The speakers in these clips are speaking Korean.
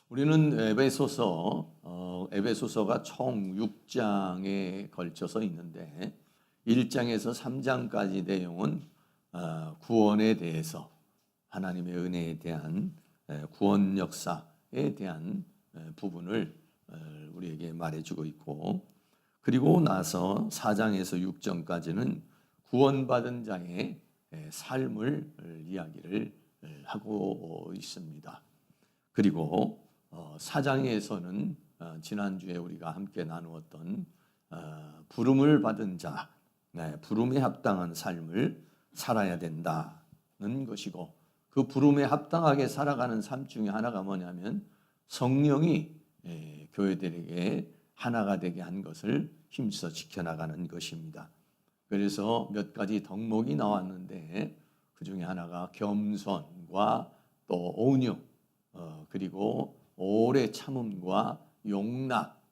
우리는 에베소서가 총 6장에 걸쳐서 있는데 1장에서 3장까지 내용은 구원에 대해서 하나님의 은혜에 대한 구원 역사에 대한 부분을 우리에게 말해주고 있고, 그리고 나서 4장에서 6장까지는 구원받은 자의 삶을 이야기를 하고 있습니다. 그리고 4장에서는 지난주에 우리가 함께 나누었던 부름을 받은 자, 부름에 합당한 삶을 살아야 된다는 것이고, 그 부름에 합당하게 살아가는 삶 중에 하나가 뭐냐면 성령이 교회들에게 하나가 되게 한 것을 힘써 지켜나가는 것입니다. 그래서 몇 가지 덕목이 나왔는데 그 중에 하나가 겸손과 또 온유, 그리고 오래 참음과 용납,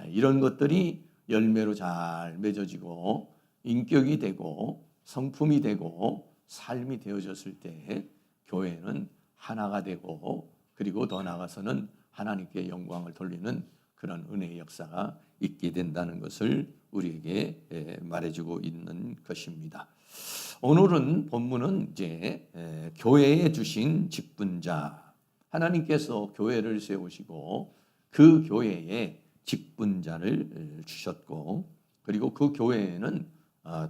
이런 것들이 열매로 잘 맺어지고 인격이 되고 성품이 되고 삶이 되어졌을 때 교회는 하나가 되고, 그리고 더 나아가서는 하나님께 영광을 돌리는 그런 은혜의 역사가 있게 된다는 것을 우리에게 말해주고 있는 것입니다. 오늘은 본문은 이제 교회에 주신 직분자, 하나님께서 교회를 세우시고 그 교회에 직분자를 주셨고, 그리고 그 교회에는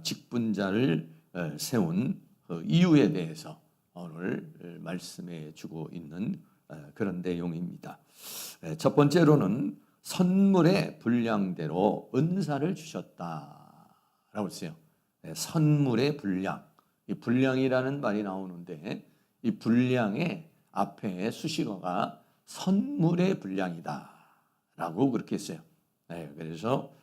직분자를 세운 이유에 대해서 오늘 말씀해 주고 있는 그런 내용입니다. 첫 번째로는 선물의 분량대로 은사를 주셨다라고 했어요. 선물의 분량, 이 분량이라는 말이 나오는데 이 분량의 앞에 수식어가 선물의 분량이다라고 그렇게 했어요. 그래서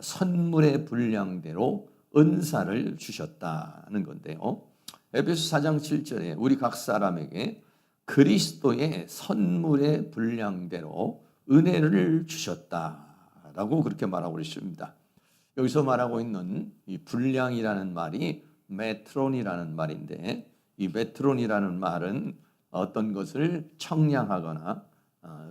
선물의 분량대로 은사를 주셨다는 건데요. 에베소 4장 7절에 우리 각 사람에게 그리스도의 선물의 분량대로 은혜를 주셨다라고 그렇게 말하고 있습니다. 여기서 말하고 있는 이 분량이라는 말이 메트론이라는 말인데, 이 메트론이라는 말은 어떤 것을 청량하거나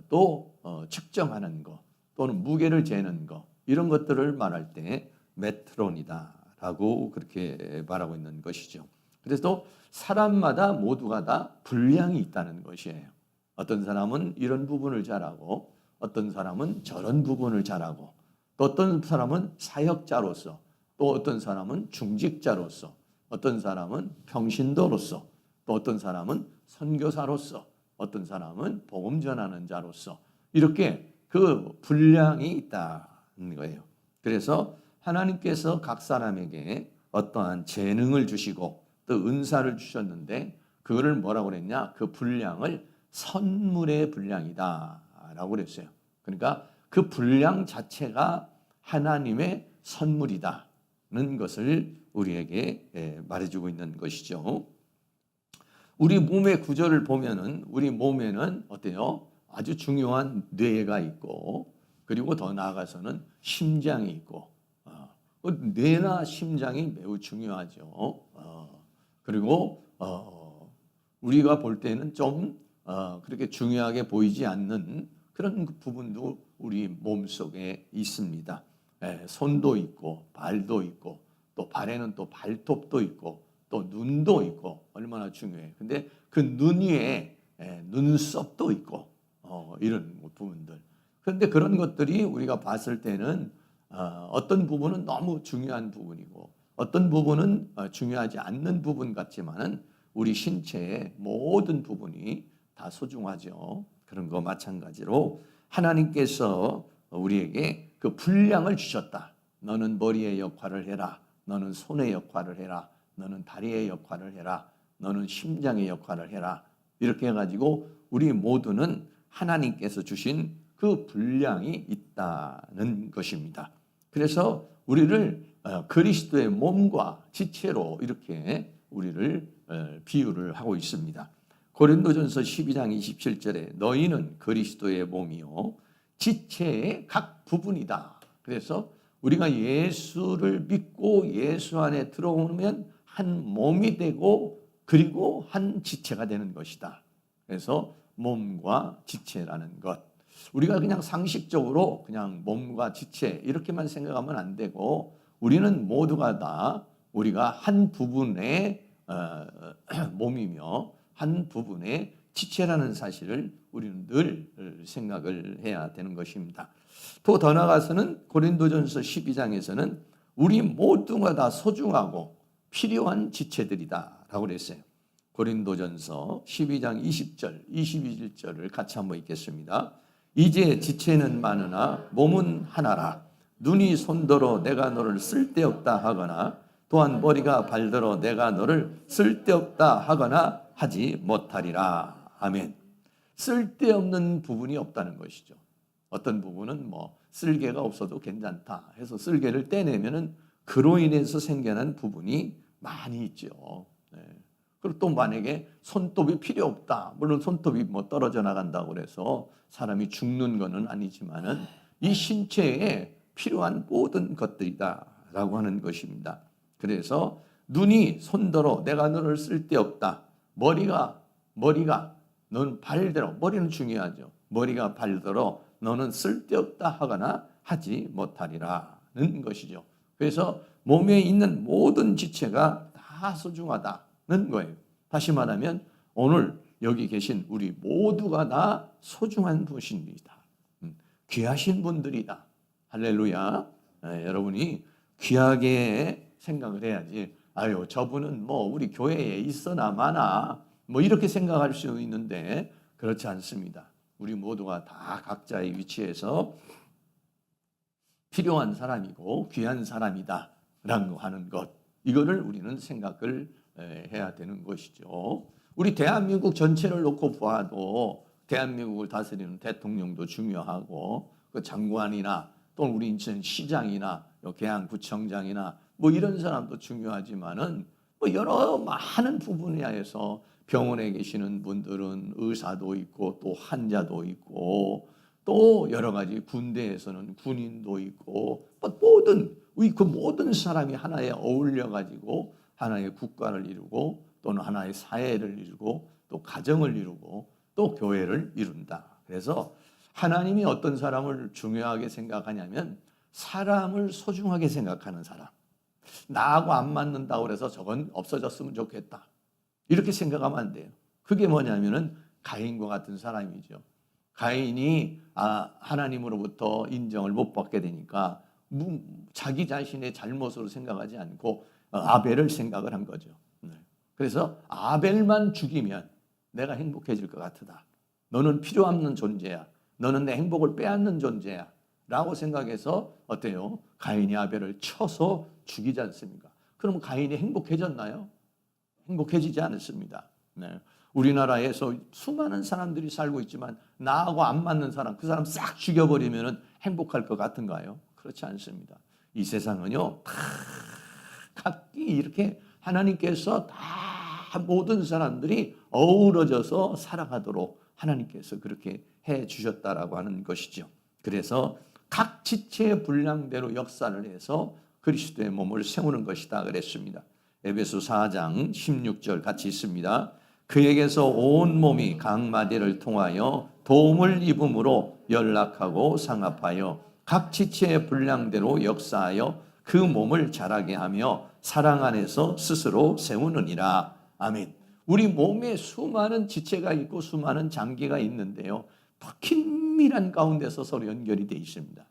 또 측정하는 것, 또는 무게를 재는 것, 이런 것들을 말할 때 메트론이다라고 그렇게 말하고 있는 것이죠. 그래서 사람마다 모두가 다 분량이 있다는 것이에요. 어떤 사람은 이런 부분을 잘하고 어떤 사람은 저런 부분을 잘하고, 또 어떤 사람은 사역자로서, 또 어떤 사람은 중직자로서, 어떤 사람은 평신도로서, 또 어떤 사람은 선교사로서, 어떤 사람은 복음 전하는 자로서, 이렇게 그 분량이 있다는 거예요. 그래서 하나님께서 각 사람에게 어떠한 재능을 주시고 또 은사를 주셨는데 그거를 뭐라고 그랬냐? 그 분량을 선물의 분량이다라고 그랬어요. 그러니까 그 분량 자체가 하나님의 선물이다는 것을 우리에게 말해주고 있는 것이죠. 우리 몸의 구조를 보면은 우리 몸에는 어때요? 아주 중요한 뇌가 있고, 그리고 더 나아가서는 심장이 있고, 뇌나 심장이 매우 중요하죠. 그리고 우리가 볼 때는 좀 그렇게 중요하게 보이지 않는 그런 부분도 우리 몸 속에 있습니다. 손도 있고 발도 있고, 또 발에는 또 발톱도 있고 또 눈도 있고, 얼마나 중요해. 근데 그 눈 위에 눈썹도 있고 이런 부분들. 그런데 그런 것들이 우리가 봤을 때는 어떤 부분은 너무 중요한 부분이고 어떤 부분은 중요하지 않는 부분 같지만은 우리 신체의 모든 부분이 다 소중하죠. 그런 거 마찬가지로 하나님께서 우리에게 그 분량을 주셨다. 너는 머리의 역할을 해라. 너는 손의 역할을 해라. 너는 다리의 역할을 해라. 너는 심장의 역할을 해라. 이렇게 해가지고 우리 모두는 하나님께서 주신 그 분량이 있다는 것입니다. 그래서 우리를 그리스도의 몸과 지체로 이렇게 우리를 비유를 하고 있습니다. 고린도전서 12장 27절에 너희는 그리스도의 몸이요 지체의 각 부분이다. 그래서 우리가 예수를 믿고 예수 안에 들어오면 한 몸이 되고 그리고 한 지체가 되는 것이다. 그래서 몸과 지체라는 것. 우리가 그냥 상식적으로 그냥 몸과 지체 이렇게만 생각하면 안 되고 우리는 모두가 다 우리가 한 부분의 몸이며 한 부분의 지체라는 사실을 우리는 늘 생각을 해야 되는 것입니다. 또 더 나아가서는 고린도전서 12장에서는 우리 모두가 다 소중하고 필요한 지체들이다 라고 그랬어요. 고린도전서 12장 20절, 21절을 같이 한번 읽겠습니다. 이제 지체는 많으나 몸은 하나라. 눈이 손더러 내가 너를 쓸데없다 하거나 또한 머리가 발더러 내가 너를 쓸데없다 하거나 하지 못하리라. 아멘. 쓸데없는 부분이 없다는 것이죠. 어떤 부분은 뭐 쓸개가 없어도 괜찮다 해서 쓸개를 떼내면은 그로 인해서 생겨난 부분이 많이 있죠. 네. 그리고 또 만약에 손톱이 필요 없다. 물론 손톱이 뭐 떨어져 나간다고 그래서 사람이 죽는 것은 아니지만은 이 신체에 필요한 모든 것들이다라고 하는 것입니다. 그래서 눈이 손더러 내가 너를 쓸데없다. 머리가 너는 발더러 머리는 중요하죠. 머리가 발더러 너는 쓸데없다 하거나 하지 못하리라는 것이죠. 그래서 몸에 있는 모든 지체가 다 소중하다는 거예요. 다시 말하면 오늘 여기 계신 우리 모두가 다 소중한 분입니다. 귀하신 분들이다. 할렐루야. 여러분이 귀하게 생각을 해야지. 아유, 저분은 뭐 우리 교회에 있어나 마나 뭐 이렇게 생각할 수 있는데 그렇지 않습니다. 우리 모두가 다 각자의 위치에서 필요한 사람이고 귀한 사람이다라고 하는 것, 이거를 우리는 생각을 해야 되는 것이죠. 우리 대한민국 전체를 놓고 보아도 대한민국을 다스리는 대통령도 중요하고 그 장관이나 또 우리 인천 시장이나 계양구청장이나 뭐 이런 사람도 중요하지만은 뭐 여러 많은 부분에서 병원에 계시는 분들은 의사도 있고 또 환자도 있고 또 여러 가지 군대에서는 군인도 있고 그 모든 사람이 하나에 어울려 가지고 하나의 국가를 이루고 또는 하나의 사회를 이루고 또 가정을 이루고 또 교회를 이룬다. 그래서 하나님이 어떤 사람을 중요하게 생각하냐면 사람을 소중하게 생각하는 사람. 나하고 안 맞는다고 해서 저건 없어졌으면 좋겠다. 이렇게 생각하면 안 돼요. 그게 뭐냐면은 가인과 같은 사람이죠. 가인이 하나님으로부터 인정을 못 받게 되니까 자기 자신의 잘못으로 생각하지 않고 아벨을 생각을 한 거죠. 그래서 아벨만 죽이면 내가 행복해질 것 같다. 너는 필요 없는 존재야. 너는 내 행복을 빼앗는 존재야. 라고 생각해서 어때요? 가인이 아벨을 쳐서 죽이지 않습니까? 그럼 가인이 행복해졌나요? 행복해지지 않았습니다. 네. 우리나라에서 수많은 사람들이 살고 있지만 나하고 안 맞는 사람, 그 사람 싹 죽여버리면 행복할 것 같은가요? 그렇지 않습니다. 이 세상은요, 다 각기 이렇게 하나님께서 다 모든 사람들이 어우러져서 살아가도록 하나님께서 그렇게 해 주셨다라고 하는 것이죠. 그래서 각 지체의 분량대로 역사를 해서 그리스도의 몸을 세우는 것이다 그랬습니다. 에베소 4장 16절 같이 있습니다. 그에게서 온 몸이 각 마디를 통하여 도움을 입음으로 연락하고 상합하여 각 지체의 분량대로 역사하여 그 몸을 자라게 하며 사랑 안에서 스스로 세우느니라. 아멘. 우리 몸에 수많은 지체가 있고 수많은 장기가 있는데요. 더 긴밀한 가운데서 서로 연결이 되어 있습니다.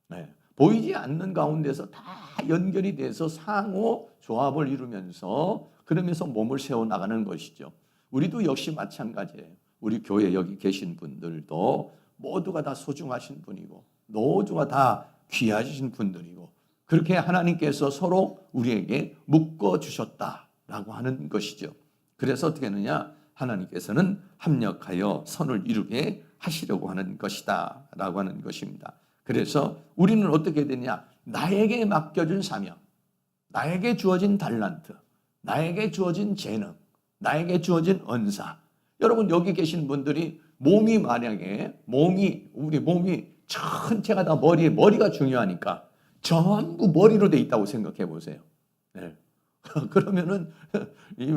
네. 보이지 않는 가운데서 다 연결이 돼서 상호 조합을 이루면서 그러면서 몸을 세워나가는 것이죠. 우리도 역시 마찬가지예요. 우리 교회 여기 계신 분들도 모두가 다 소중하신 분이고 모두가 다 귀하신 분들이고 그렇게 하나님께서 서로 우리에게 묶어주셨다라고 하는 것이죠. 그래서 어떻게 하느냐? 하나님께서는 합력하여 선을 이루게 하시려고 하는 것이다 라고 하는 것입니다. 그래서 우리는 어떻게 되냐? 나에게 맡겨준 사명, 나에게 주어진 달란트, 나에게 주어진 재능, 나에게 주어진 언사. 여러분 여기 계신 분들이 우리 몸이 전체가 다 머리가 중요하니까 전부 머리로 돼 있다고 생각해 보세요. 네. 그러면은 이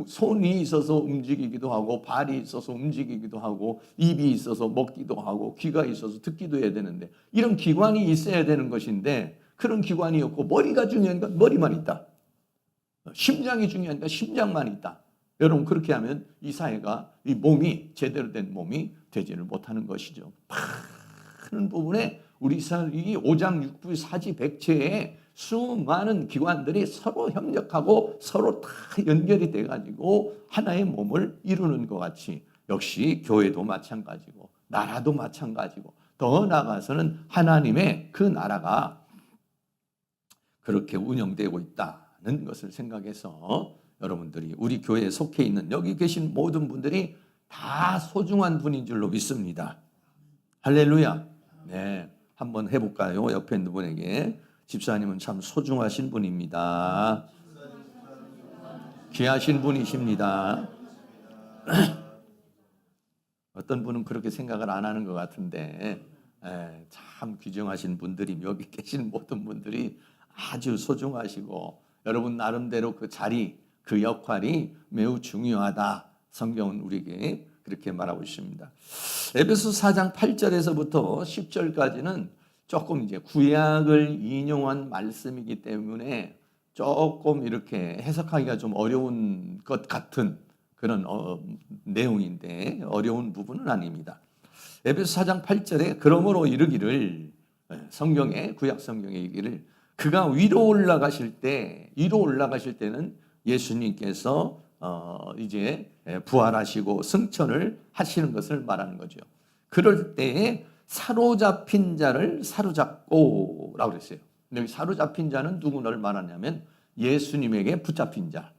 손이 있어서 움직이기도 하고 발이 있어서 움직이기도 하고 입이 있어서 먹기도 하고 귀가 있어서 듣기도 해야 되는데 이런 기관이 있어야 되는 것인데 그런 기관이 없고 머리가 중요하니까 머리만 있다. 심장이 중요하니까 심장만 있다. 여러분 그렇게 하면 이 사회가 이 몸이 제대로 된 몸이 되지를 못하는 것이죠. 많은 부분에 우리 이 오장육부 사지백체에 수많은 기관들이 서로 협력하고 서로 다 연결이 돼가지고 하나의 몸을 이루는 것 같이 역시 교회도 마찬가지고 나라도 마찬가지고 더 나아가서는 하나님의 그 나라가 그렇게 운영되고 있다는 것을 생각해서 여러분들이 우리 교회에 속해 있는 여기 계신 모든 분들이 다 소중한 분인 줄로 믿습니다. 할렐루야. 네, 한번 해볼까요? 옆에 있는 분에게. 집사님은 참 소중하신 분입니다. 귀하신 분이십니다. 어떤 분은 그렇게 생각을 안 하는 것 같은데 참 귀중하신 분들이 여기 계신 모든 분들이 아주 소중하시고 여러분 나름대로 그 자리, 그 역할이 매우 중요하다. 성경은 우리에게 그렇게 말하고 있습니다. 에베소 4장 8절에서부터 10절까지는 조금 이제 구약을 인용한 말씀이기 때문에 조금 이렇게 해석하기가 좀 어려운 것 같은 그런 내용인데 어려운 부분은 아닙니다. 에베소 4장 8절에 그러므로 이르기를 성경에 구약 성경에 이르기를 그가 위로 올라가실 때는 예수님께서 이제 부활하시고 승천을 하시는 것을 말하는 거죠. 그럴 때에 사로잡힌 자를 사로잡고 라고 그랬어요. 여기 사로잡힌 자는 누구를 말하냐면 예수님에게 붙잡힌 자.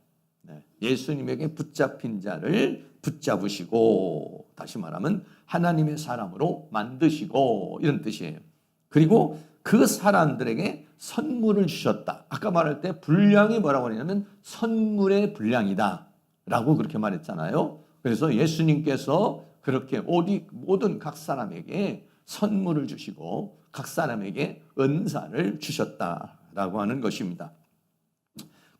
예수님에게 붙잡힌 자를 붙잡으시고 다시 말하면 하나님의 사람으로 만드시고 이런 뜻이에요. 그리고 그 사람들에게 선물을 주셨다. 아까 말할 때 분량이 뭐라고 하냐면 선물의 분량이다 라고 그렇게 말했잖아요. 그래서 예수님께서 그렇게 모든 각 사람에게 선물을 주시고 각 사람에게 은사를 주셨다라고 하는 것입니다.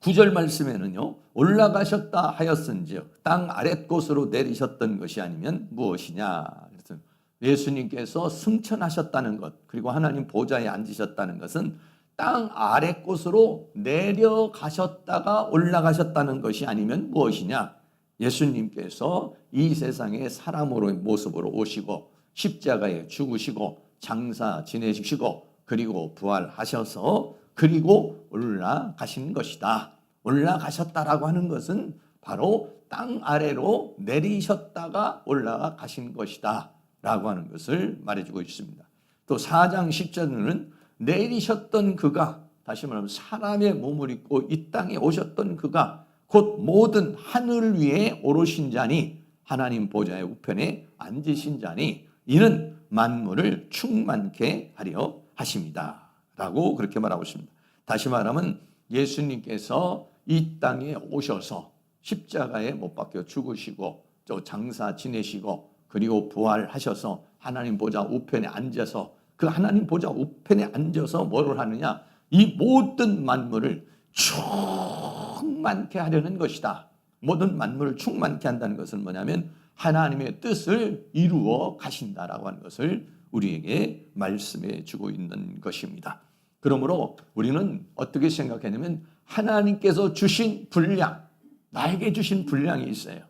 9절 말씀에는요. 올라가셨다 하였은즉 땅 아랫곳으로 내리셨던 것이 아니면 무엇이냐. 그래서 예수님께서 승천하셨다는 것 그리고 하나님 보좌에 앉으셨다는 것은 땅 아랫곳으로 내려가셨다가 올라가셨다는 것이 아니면 무엇이냐. 예수님께서 이 세상에 사람으로의 모습으로 오시고 십자가에 죽으시고 장사 지내시고 그리고 부활하셔서 그리고 올라가신 것이다. 올라가셨다라고 하는 것은 바로 땅 아래로 내리셨다가 올라가신 것이다 라고 하는 것을 말해주고 있습니다. 또 4장 10절에는 내리셨던 그가 다시 말하면 사람의 몸을 입고 이 땅에 오셨던 그가 곧 모든 하늘 위에 오르신 자니 하나님 보좌의 우편에 앉으신 자니 이는 만물을 충만케 하려 하십니다 라고 그렇게 말하고 있습니다. 다시 말하면 예수님께서 이 땅에 오셔서 십자가에 못 박혀 죽으시고 또 장사 지내시고 그리고 부활하셔서 하나님 보좌 우편에 앉아서 그 하나님 보좌 우편에 앉아서 뭐를 하느냐 이 모든 만물을 충만케 하려는 것이다. 모든 만물을 충만케 한다는 것은 뭐냐면 하나님의 뜻을 이루어 가신다라고 하는 것을 우리에게 말씀해 주고 있는 것입니다. 그러므로 우리는 어떻게 생각하냐면 하나님께서 주신 분량, 나에게 주신 분량이 있어요.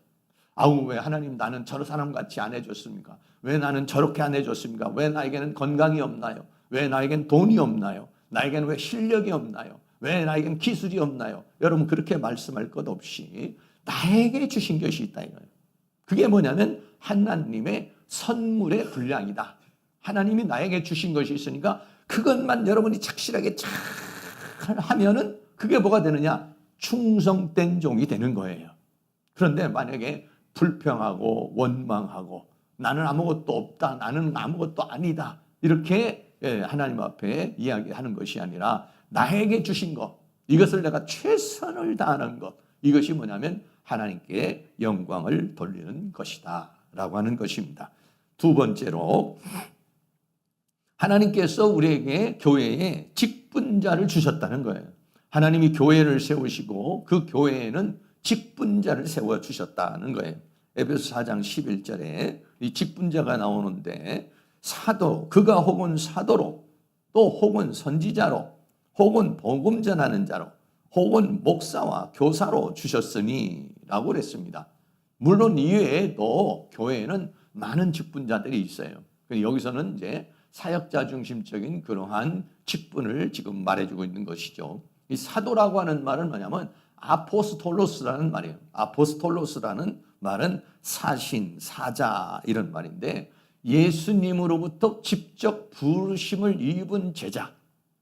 아우 왜 하나님 나는 저런 사람같이 안 해줬습니까? 왜 나는 저렇게 안 해줬습니까? 왜 나에게는 건강이 없나요? 왜 나에게는 돈이 없나요? 나에게는 왜 실력이 없나요? 왜 나에게는 기술이 없나요? 여러분 그렇게 말씀할 것 없이 나에게 주신 것이 있다 이거예요. 그게 뭐냐면 하나님의 선물의 분량이다. 하나님이 나에게 주신 것이 있으니까 그것만 여러분이 착실하게 잘 하면은 그게 뭐가 되느냐? 충성된 종이 되는 거예요. 그런데 만약에 불평하고 원망하고 나는 아무것도 없다. 나는 아무것도 아니다. 이렇게 하나님 앞에 이야기하는 것이 아니라 나에게 주신 것, 이것을 내가 최선을 다하는 것, 이것이 뭐냐면 하나님께 영광을 돌리는 것이다 라고 하는 것입니다. 두 번째로 하나님께서 우리에게 교회에 직분자를 주셨다는 거예요. 하나님이 교회를 세우시고 그 교회에는 직분자를 세워주셨다는 거예요. 에베소 4장 11절에 이 직분자가 나오는데 사도, 그가 혹은 사도로 또 혹은 선지자로 혹은 복음 전하는 자로 혹은 목사와 교사로 주셨으니 라고 그랬습니다. 물론 이외에도 교회에는 많은 직분자들이 있어요. 여기서는 이제 사역자 중심적인 그러한 직분을 지금 말해주고 있는 것이죠. 이 사도라고 하는 말은 뭐냐면 아포스톨로스라는 말이에요. 아포스톨로스라는 말은 사신, 사자 이런 말인데 예수님으로부터 직접 부르심을 입은 제자,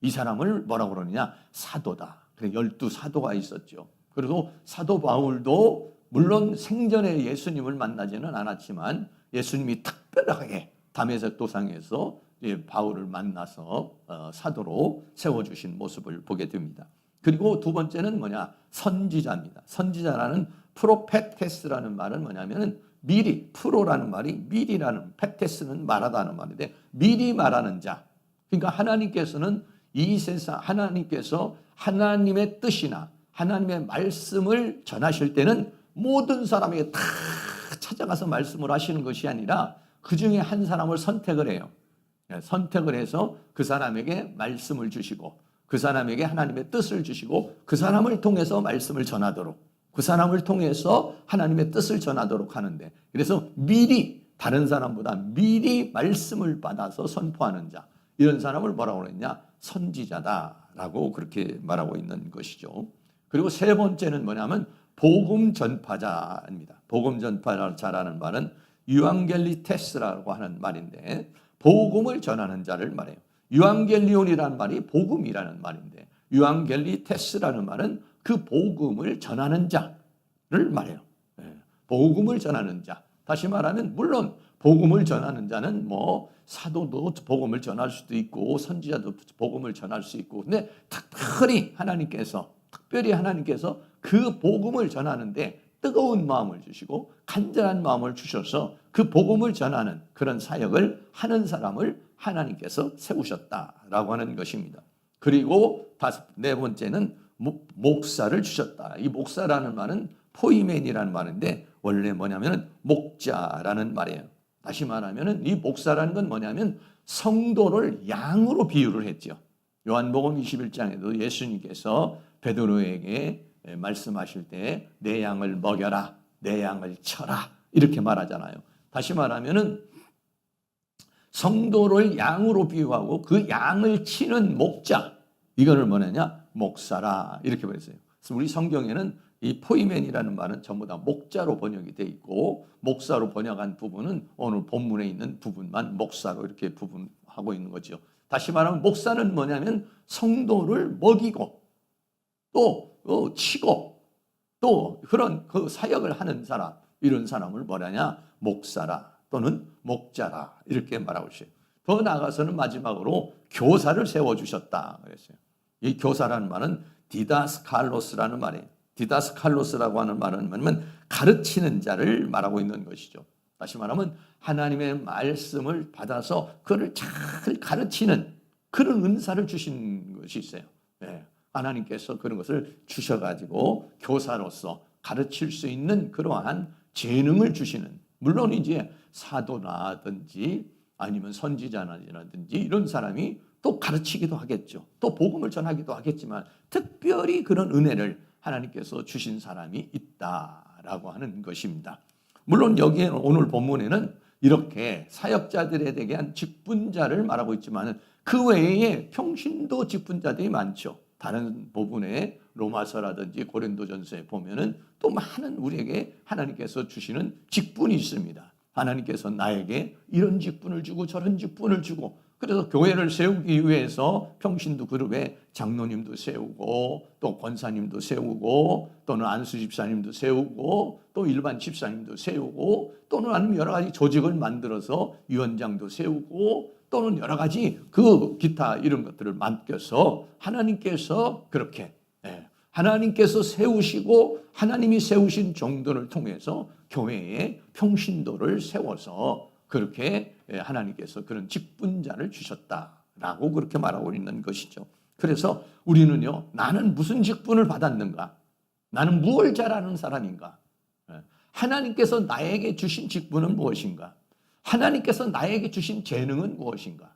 이 사람을 뭐라고 그러느냐? 사도다. 그래 12사도가 있었죠. 그리고 사도 바울도 물론 생전에 예수님을 만나지는 않았지만 예수님이 특별하게 다메섹 도상에서 바울을 만나서 사도로 세워주신 모습을 보게 됩니다. 그리고 두 번째는 뭐냐? 선지자입니다. 선지자라는 프로페테스라는 말은 뭐냐면 미리, 프로라는 말이 미리라는, 페테스는 말하다는 말인데 미리 말하는 자. 그러니까 하나님께서는 이 세상, 하나님께서 하나님의 뜻이나 하나님의 말씀을 전하실 때는 모든 사람에게 다 찾아가서 말씀을 하시는 것이 아니라 그 중에 한 사람을 선택을 해요. 선택을 해서 그 사람에게 말씀을 주시고 그 사람에게 하나님의 뜻을 주시고 그 사람을 통해서 말씀을 전하도록, 그 사람을 통해서 하나님의 뜻을 전하도록 하는데, 그래서 미리 다른 사람보다 미리 말씀을 받아서 선포하는 자, 이런 사람을 뭐라고 그랬냐? 선지자다라고 그렇게 말하고 있는 것이죠. 그리고 세 번째는 뭐냐면 복음 전파자입니다. 복음 전파자라는 말은 유앙겔리테스라고 하는 말인데 복음을 전하는 자를 말해요. 유앙겔리온이라는 말이 복음이라는 말인데 유앙겔리테스라는 말은 그 복음을 전하는 자를 말해요. 복음을 전하는 자. 다시 말하면 물론 복음을 전하는 자는 뭐 사도도 복음을 전할 수도 있고 선지자도 복음을 전할 수 있고, 근데 특별히 하나님께서 그 복음을 전하는데 뜨거운 마음을 주시고 간절한 마음을 주셔서 그 복음을 전하는 그런 사역을 하는 사람을 하나님께서 세우셨다라고 하는 것입니다. 그리고 네 번째는 목사를 주셨다. 이 목사라는 말은 포이멘이라는 말인데 원래 뭐냐면 목자라는 말이에요. 다시 말하면 이 목사라는 건 뭐냐면 성도를 양으로 비유를 했죠. 요한복음 21장에도 예수님께서 베드로에게 말씀하실 때 내 양을 먹여라, 내 양을 쳐라 이렇게 말하잖아요. 다시 말하면 성도를 양으로 비유하고 그 양을 치는 목자, 이거를 뭐냐냐? 목사라 이렇게 말했어요. 그래서 우리 성경에는 이 포이멘이라는 말은 전부 다 목자로 번역이 돼 있고 목사로 번역한 부분은 오늘 본문에 있는 부분만 목사로 이렇게 부분하고 있는 거죠. 다시 말하면 목사는 뭐냐면 성도를 먹이고 또 치고 또 그런 그 사역을 하는 사람, 이런 사람을 뭐라냐? 목사라 또는 목자라 이렇게 말하고 있어요. 더 나아가서는 마지막으로 교사를 세워주셨다 그랬어요. 이 교사라는 말은 디다스칼로스라는 말이에요. 디다스칼로스라고 하는 말은 뭐냐면 가르치는 자를 말하고 있는 것이죠. 다시 말하면 하나님의 말씀을 받아서 그를 잘 가르치는 그런 은사를 주신 것이 있어요. 네. 하나님께서 그런 것을 주셔가지고 교사로서 가르칠 수 있는 그러한 재능을 주시는, 물론 이제 사도라든지 아니면 선지자라든지 이런 사람이 또 가르치기도 하겠죠. 또 복음을 전하기도 하겠지만 특별히 그런 은혜를 하나님께서 주신 사람이 있다라고 하는 것입니다. 물론 여기에 오늘 본문에는 이렇게 사역자들에 대한 직분자를 말하고 있지만 그 외에 평신도 직분자들이 많죠. 다른 부분에 로마서라든지 고린도전서에 보면은 또 많은 우리에게 하나님께서 주시는 직분이 있습니다. 하나님께서 나에게 이런 직분을 주고 저런 직분을 주고, 그래서 교회를 세우기 위해서 평신도 그룹에 장로님도 세우고 또 권사님도 세우고 또는 안수 집사님도 세우고 또 일반 집사님도 세우고 또는 아니면 여러 가지 조직을 만들어서 위원장도 세우고 또는 여러 가지 그 기타 이런 것들을 맡겨서 하나님께서 그렇게 하나님께서 세우시고 하나님이 세우신 종들을 통해서 교회에 평신도를 세워서 그렇게 하나님께서 그런 직분자를 주셨다라고 그렇게 말하고 있는 것이죠. 그래서 우리는요, 나는 무슨 직분을 받았는가? 나는 무엇을 잘하는 사람인가? 하나님께서 나에게 주신 직분은 무엇인가? 하나님께서 나에게 주신 재능은 무엇인가?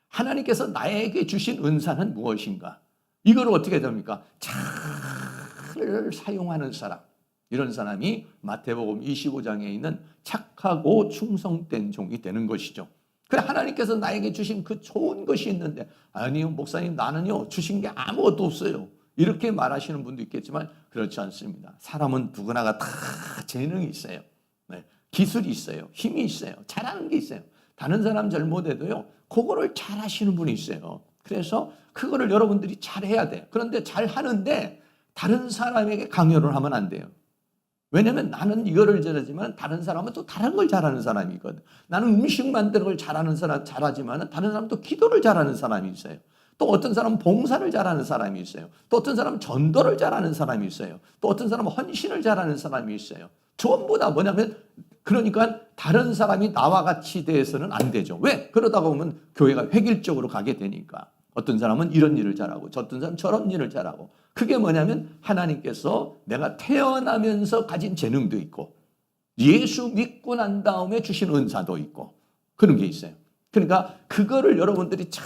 하나님께서 나에게 주신 은사는 무엇인가? 이걸 어떻게 됩니까? 잘 사용하는 사람. 이런 사람이 마태복음 25장에 있는 착하고 충성된 종이 되는 것이죠. 그래, 하나님께서 나에게 주신 그 좋은 것이 있는데, 아니요, 목사님, 나는요, 주신 게 아무것도 없어요. 이렇게 말하시는 분도 있겠지만, 그렇지 않습니다. 사람은 누구나가 다 재능이 있어요. 네, 기술이 있어요. 힘이 있어요. 잘하는 게 있어요. 다른 사람 잘못해도요, 그거를 잘 하시는 분이 있어요. 그래서 그거를 여러분들이 잘해야 돼요. 그런데 잘 하는데, 다른 사람에게 강요를 하면 안 돼요. 왜냐면 나는 이거를 잘하지만 다른 사람은 또 다른 걸 잘하는 사람이 있거든. 나는 음식 만드는 걸 잘하는 사람 잘하지만 다른 사람은 또 기도를 잘하는 사람이 있어요. 또 어떤 사람은 봉사를 잘하는 사람이 있어요. 또 어떤 사람은 전도를 잘하는 사람이 있어요. 또 어떤 사람은 헌신을 잘하는 사람이 있어요. 전부 다 뭐냐면, 그러니까 다른 사람이 나와 같이 돼서는 안 되죠. 왜? 그러다가 보면 교회가 획일적으로 가게 되니까. 어떤 사람은 이런 일을 잘하고 어떤 사람은 저런 일을 잘하고. 그게 뭐냐면 하나님께서 내가 태어나면서 가진 재능도 있고 예수 믿고 난 다음에 주신 은사도 있고 그런 게 있어요. 그러니까 그거를 여러분들이 잘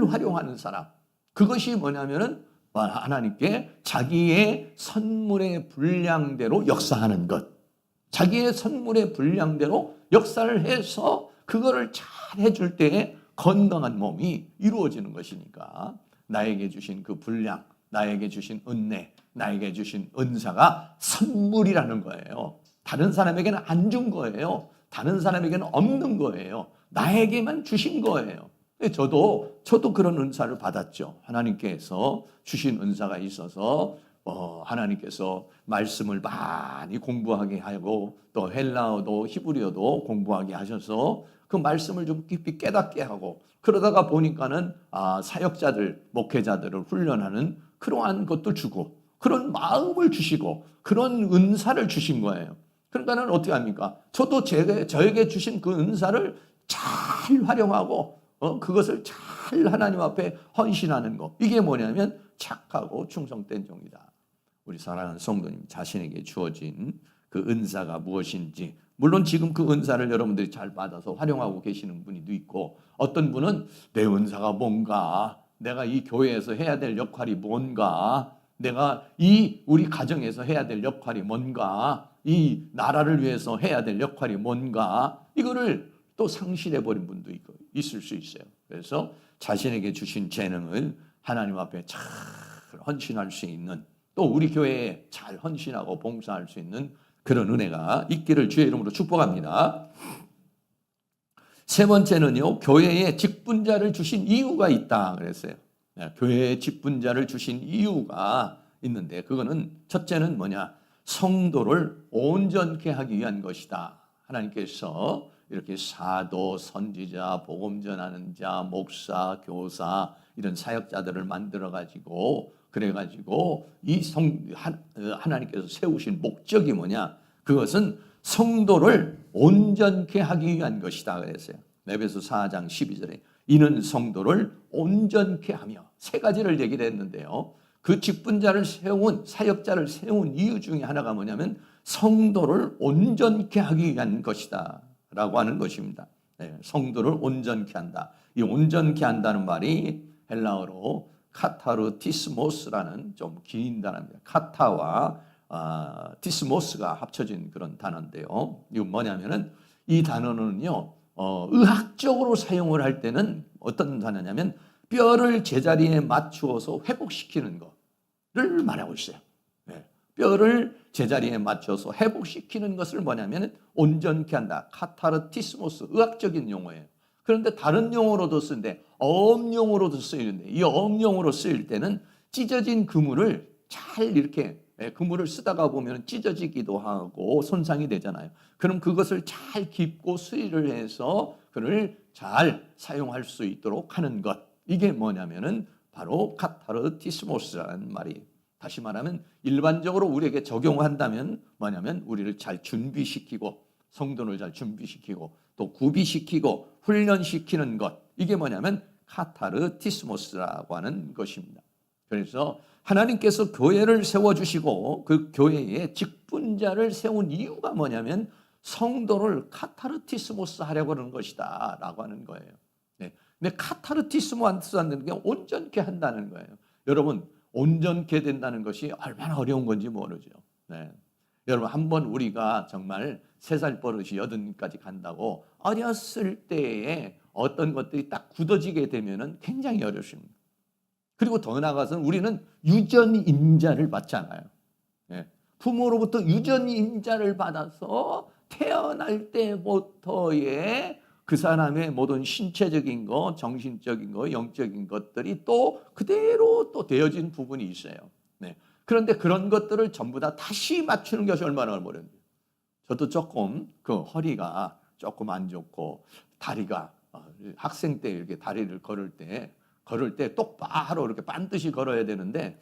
활용하는 사람, 그것이 뭐냐면은 하나님께 자기의 선물의 분량대로 역사하는 것, 자기의 선물의 분량대로 역사를 해서 그거를 잘 해줄 때에 건강한 몸이 이루어지는 것이니까, 나에게 주신 그 분량, 나에게 주신 은혜, 나에게 주신 은사가 선물이라는 거예요. 다른 사람에게는 안 준 거예요. 다른 사람에게는 없는 거예요. 나에게만 주신 거예요. 저도 그런 은사를 받았죠. 하나님께서 주신 은사가 있어서 하나님께서 말씀을 많이 공부하게 하고 또 헬라어도 히브리어도 공부하게 하셔서 그 말씀을 좀 깊이 깨닫게 하고, 그러다가 보니까는 사역자들, 목회자들을 훈련하는 그러한 것도 주고 그런 마음을 주시고 그런 은사를 주신 거예요. 그러니까는 어떻게 합니까? 저도 저에게 주신 그 은사를 잘 활용하고 그것을 잘 하나님 앞에 헌신하는 것, 이게 뭐냐면 착하고 충성된 종이다. 우리 사랑하는 성도님, 자신에게 주어진 그 은사가 무엇인지, 물론 지금 그 은사를 여러분들이 잘 받아서 활용하고 계시는 분도 있고, 어떤 분은 내 은사가 뭔가, 내가 이 교회에서 해야 될 역할이 뭔가, 내가 이 우리 가정에서 해야 될 역할이 뭔가, 이 나라를 위해서 해야 될 역할이 뭔가, 이거를 또 상실해버린 분도 있을 수 있어요. 그래서 자신에게 주신 재능을 하나님 앞에 잘 헌신할 수 있는, 또 우리 교회에 잘 헌신하고 봉사할 수 있는 그런 은혜가 있기를 주의 이름으로 축복합니다. 세 번째는요, 교회에 직분자를 주신 이유가 있다 그랬어요. 교회에 직분자를 주신 이유가 있는데, 그거는 첫째는 뭐냐? 성도를 온전케 하기 위한 것이다. 하나님께서 이렇게 사도, 선지자, 복음 전하는 자, 목사, 교사 이런 사역자들을 만들어 가지고, 그래가지고 하나님께서 세우신 목적이 뭐냐? 그것은 성도를 온전케 하기 위한 것이다 그랬어요. 에베소 4장 12절에 이는 성도를 온전케 하며, 세 가지를 얘기를 했는데요. 그 직분자를 세운, 사역자를 세운 이유 중에 하나가 뭐냐면 성도를 온전케 하기 위한 것이다 라고 하는 것입니다. 성도를 온전케 한다. 이 온전케 한다는 말이 헬라어로 카타르티스모스라는 좀 긴 단어입니다. 카타와 티스모스가 합쳐진 그런 단어인데요. 이건 뭐냐면은, 이 단어는요, 의학적으로 사용을 할 때는 어떤 단어냐면 뼈를 제자리에 맞추어서 회복시키는 것을 말하고 있어요. 뼈를 제자리에 맞춰서 회복시키는 것을 뭐냐면 온전케 한다. 카타르티스모스, 의학적인 용어예요. 그런데 다른 용어로도 쓰는데, 어업용어로도 쓰이는데, 이 어업용어로 쓰일 때는 찢어진 그물을 잘 이렇게, 그물을 쓰다가 보면 찢어지기도 하고 손상이 되잖아요. 그럼 그것을 잘 깁고 수리를 해서 그를 잘 사용할 수 있도록 하는 것, 이게 뭐냐면은 바로 카타르티스모스라는 말이에요. 다시 말하면 일반적으로 우리에게 적용한다면 뭐냐면 우리를 잘 준비시키고, 성도를 잘 준비시키고 또 구비시키고 훈련시키는 것, 이게 뭐냐면 카타르티스모스라고 하는 것입니다. 그래서 하나님께서 교회를 세워주시고 그 교회에 직분자를 세운 이유가 뭐냐면 성도를 카타르티스모스 하려고 하는 것이다 라고 하는 거예요. 네. 근데 카타르티스모스 한다는 게 온전케 한다는 거예요. 여러분, 온전케 된다는 것이 얼마나 어려운 건지 모르죠. 네. 여러분, 한번 우리가 정말 3살 버릇이 8까지 간다고 어렸을 때에 어떤 것들이 딱 굳어지게 되면은 굉장히 어렵습니다. 그리고 더 나아가서는 우리는 유전인자를 받잖아요. 예. 부모로부터 유전인자를 받아서 태어날 때부터의 그 사람의 모든 신체적인 거, 정신적인 거, 영적인 것들이 또 그대로 또 되어진 부분이 있어요. 네. 그런데 그런 것들을 전부 다 다시 맞추는 것이 얼마나 어려운지. 저도 조금 그 허리가 조금 안 좋고 다리가 학생 때 이렇게 다리를 걸을 때 똑바로 이렇게 반드시 걸어야 되는데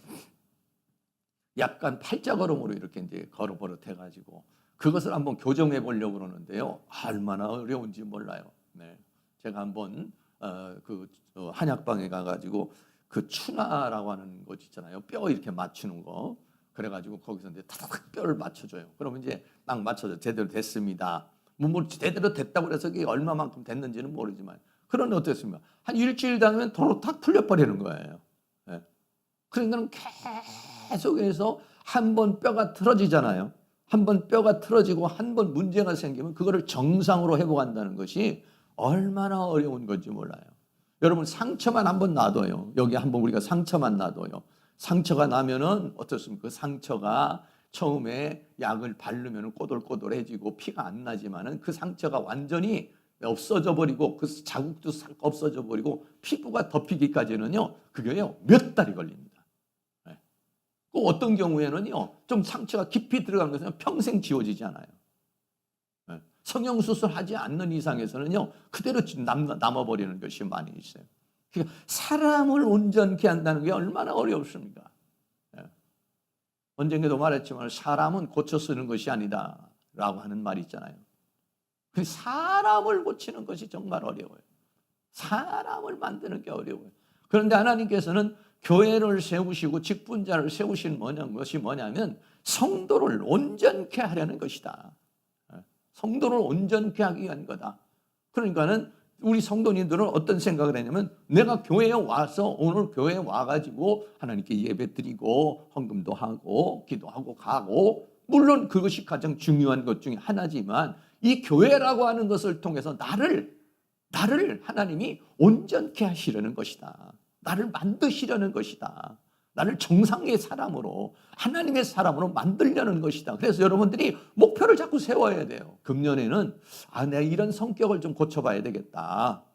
약간 팔자걸음으로 이렇게 이제 걸어버릇해가지고 그것을 한번 교정해 보려고 그러는데요. 얼마나 어려운지 몰라요. 네. 제가 한번 한약방에 가가지고 그 추나라고 하는 것 있잖아요. 뼈 이렇게 맞추는 거. 그래가지고 거기서 이제 타닥 뼈를 맞춰줘요. 그러면 이제 딱 맞춰줘. 제대로 됐습니다. 뭐 제대로 됐다고 해서 그게 얼마만큼 됐는지는 모르지만 그런데 어땠습니까? 한 일주일 다니면 도로 탁 풀려버리는 거예요. 네. 그러니까 계속해서 한 번 뼈가 틀어지잖아요. 한 번 뼈가 틀어지고 한 번 문제가 생기면 그거를 정상으로 회복한다는 것이 얼마나 어려운 건지 몰라요. 여러분, 상처만 한번 놔둬요. 여기 한번 우리가 상처만 놔둬요. 상처가 나면은 어떻습니까? 그 상처가 처음에 약을 바르면 꼬들꼬들해지고 피가 안 나지만은 그 상처가 완전히 없어져 버리고 그 자국도 싹 없어져 버리고 피부가 덮이기까지는요, 그게요 몇 달이 걸립니다. 네. 그 어떤 경우에는요 좀 상처가 깊이 들어간 것은 평생 지워지지 않아요. 네. 성형수술하지 않는 이상에서는요 그대로 남아버리는 것이 많이 있어요. 그러니까 사람을 온전케 한다는 게 얼마나 어렵습니까? 네. 언젠가도 말했지만 사람은 고쳐 쓰는 것이 아니다 라고 하는 말이 있잖아요. 사람을 고치는 것이 정말 어려워요. 사람을 만드는 게 어려워요. 그런데 하나님께서는 교회를 세우시고 직분자를 세우신 것이 뭐냐면 성도를 온전케 하려는 것이다. 성도를 온전케 하기 위한 거다. 그러니까는 우리 성도님들은 어떤 생각을 했냐면 내가 교회에 와서 오늘 교회에 와가지고 하나님께 예배 드리고 헌금도 하고 기도하고 가고 물론 그것이 가장 중요한 것 중에 하나지만 이 교회라고 하는 것을 통해서 나를 하나님이 온전케 하시려는 것이다. 나를 만드시려는 것이다. 나를 정상의 사람으로 하나님의 사람으로 만들려는 것이다. 그래서 여러분들이 목표를 자꾸 세워야 돼요. 금년에는 내가 이런 성격을 좀 고쳐봐야 되겠다.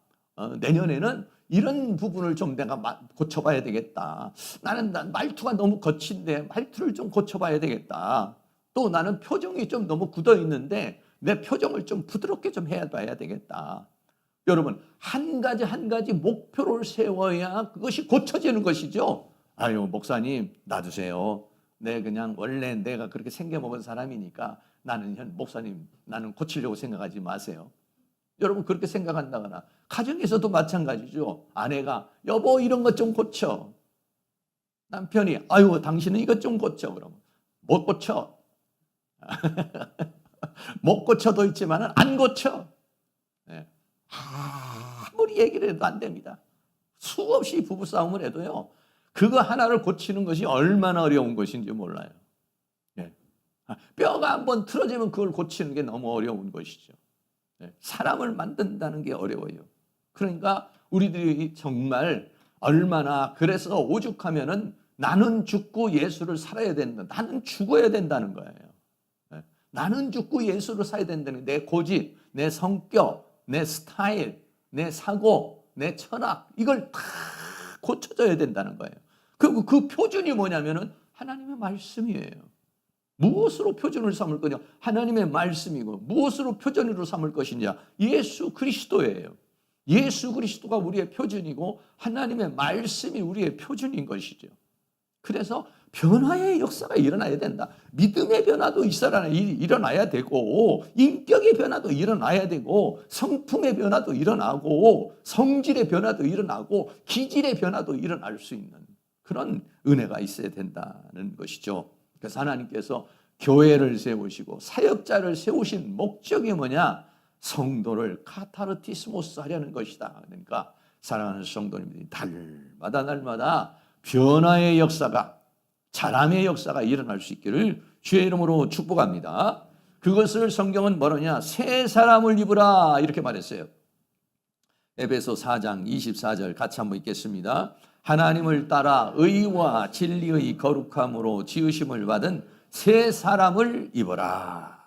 내년에는 이런 부분을 좀 내가 고쳐봐야 되겠다. 나는 말투가 너무 거친데 말투를 좀 고쳐봐야 되겠다. 또 나는 표정이 좀 너무 굳어 있는데 내 표정을 좀 부드럽게 좀 해봐야 되겠다. 여러분, 한 가지 목표를 세워야 그것이 고쳐지는 것이죠. 아유, 목사님 놔두세요. 원래 내가 그렇게 생겨먹은 사람이니까 목사님 나는 고치려고 생각하지 마세요. 여러분, 그렇게 생각한다거나 가정에서도 마찬가지죠. 아내가 여보 이런 것 좀 고쳐. 남편이 아유 당신은 이것 좀 고쳐. 그러면 못 고쳐. 못 고쳐도 있지만 안 고쳐. 네. 아무리 얘기를 해도 안 됩니다. 수없이 부부싸움을 해도요. 그거 하나를 고치는 것이 얼마나 어려운 것인지 몰라요. 네. 뼈가 한번 틀어지면 그걸 고치는 게 너무 어려운 것이죠. 네. 사람을 만든다는 게 어려워요. 그러니까 우리들이 정말 얼마나 그래서 오죽하면은 나는 죽고 예수를 살아야 된다. 나는 죽어야 된다는 거예요. 네. 나는 죽고 예수를 살아야 된다는 내 고집, 내 성격, 내 스타일, 내 사고, 내 철학 이걸 다 고쳐져야 된다는 거예요. 그리고 그 표준이 뭐냐면은 하나님의 말씀이에요. 무엇으로 표준을 삼을 거냐? 하나님의 말씀이고 무엇으로 표준으로 삼을 것이냐? 예수 그리스도예요. 예수 그리스도가 우리의 표준이고 하나님의 말씀이 우리의 표준인 것이죠. 그래서 변화의 역사가 일어나야 된다. 믿음의 변화도 일어나야 되고, 인격의 변화도 일어나야 되고, 성품의 변화도 일어나고, 성질의 변화도 일어나고, 기질의 변화도 일어날 수 있는 그런 은혜가 있어야 된다는 것이죠. 그래서 하나님께서 교회를 세우시고 사역자를 세우신 목적이 뭐냐? 성도를 카타르티스모스 하려는 것이다. 그러니까 사랑하는 성도님들이 날마다 변화의 역사가, 자람의 역사가 일어날 수 있기를 주의 이름으로 축복합니다. 그것을 성경은 뭐라냐? 새 사람을 입으라 이렇게 말했어요. 에베소 4장 24절 같이 한번 읽겠습니다. 하나님을 따라 의와 진리의 거룩함으로 지으심을 받은 새 사람을 입어라.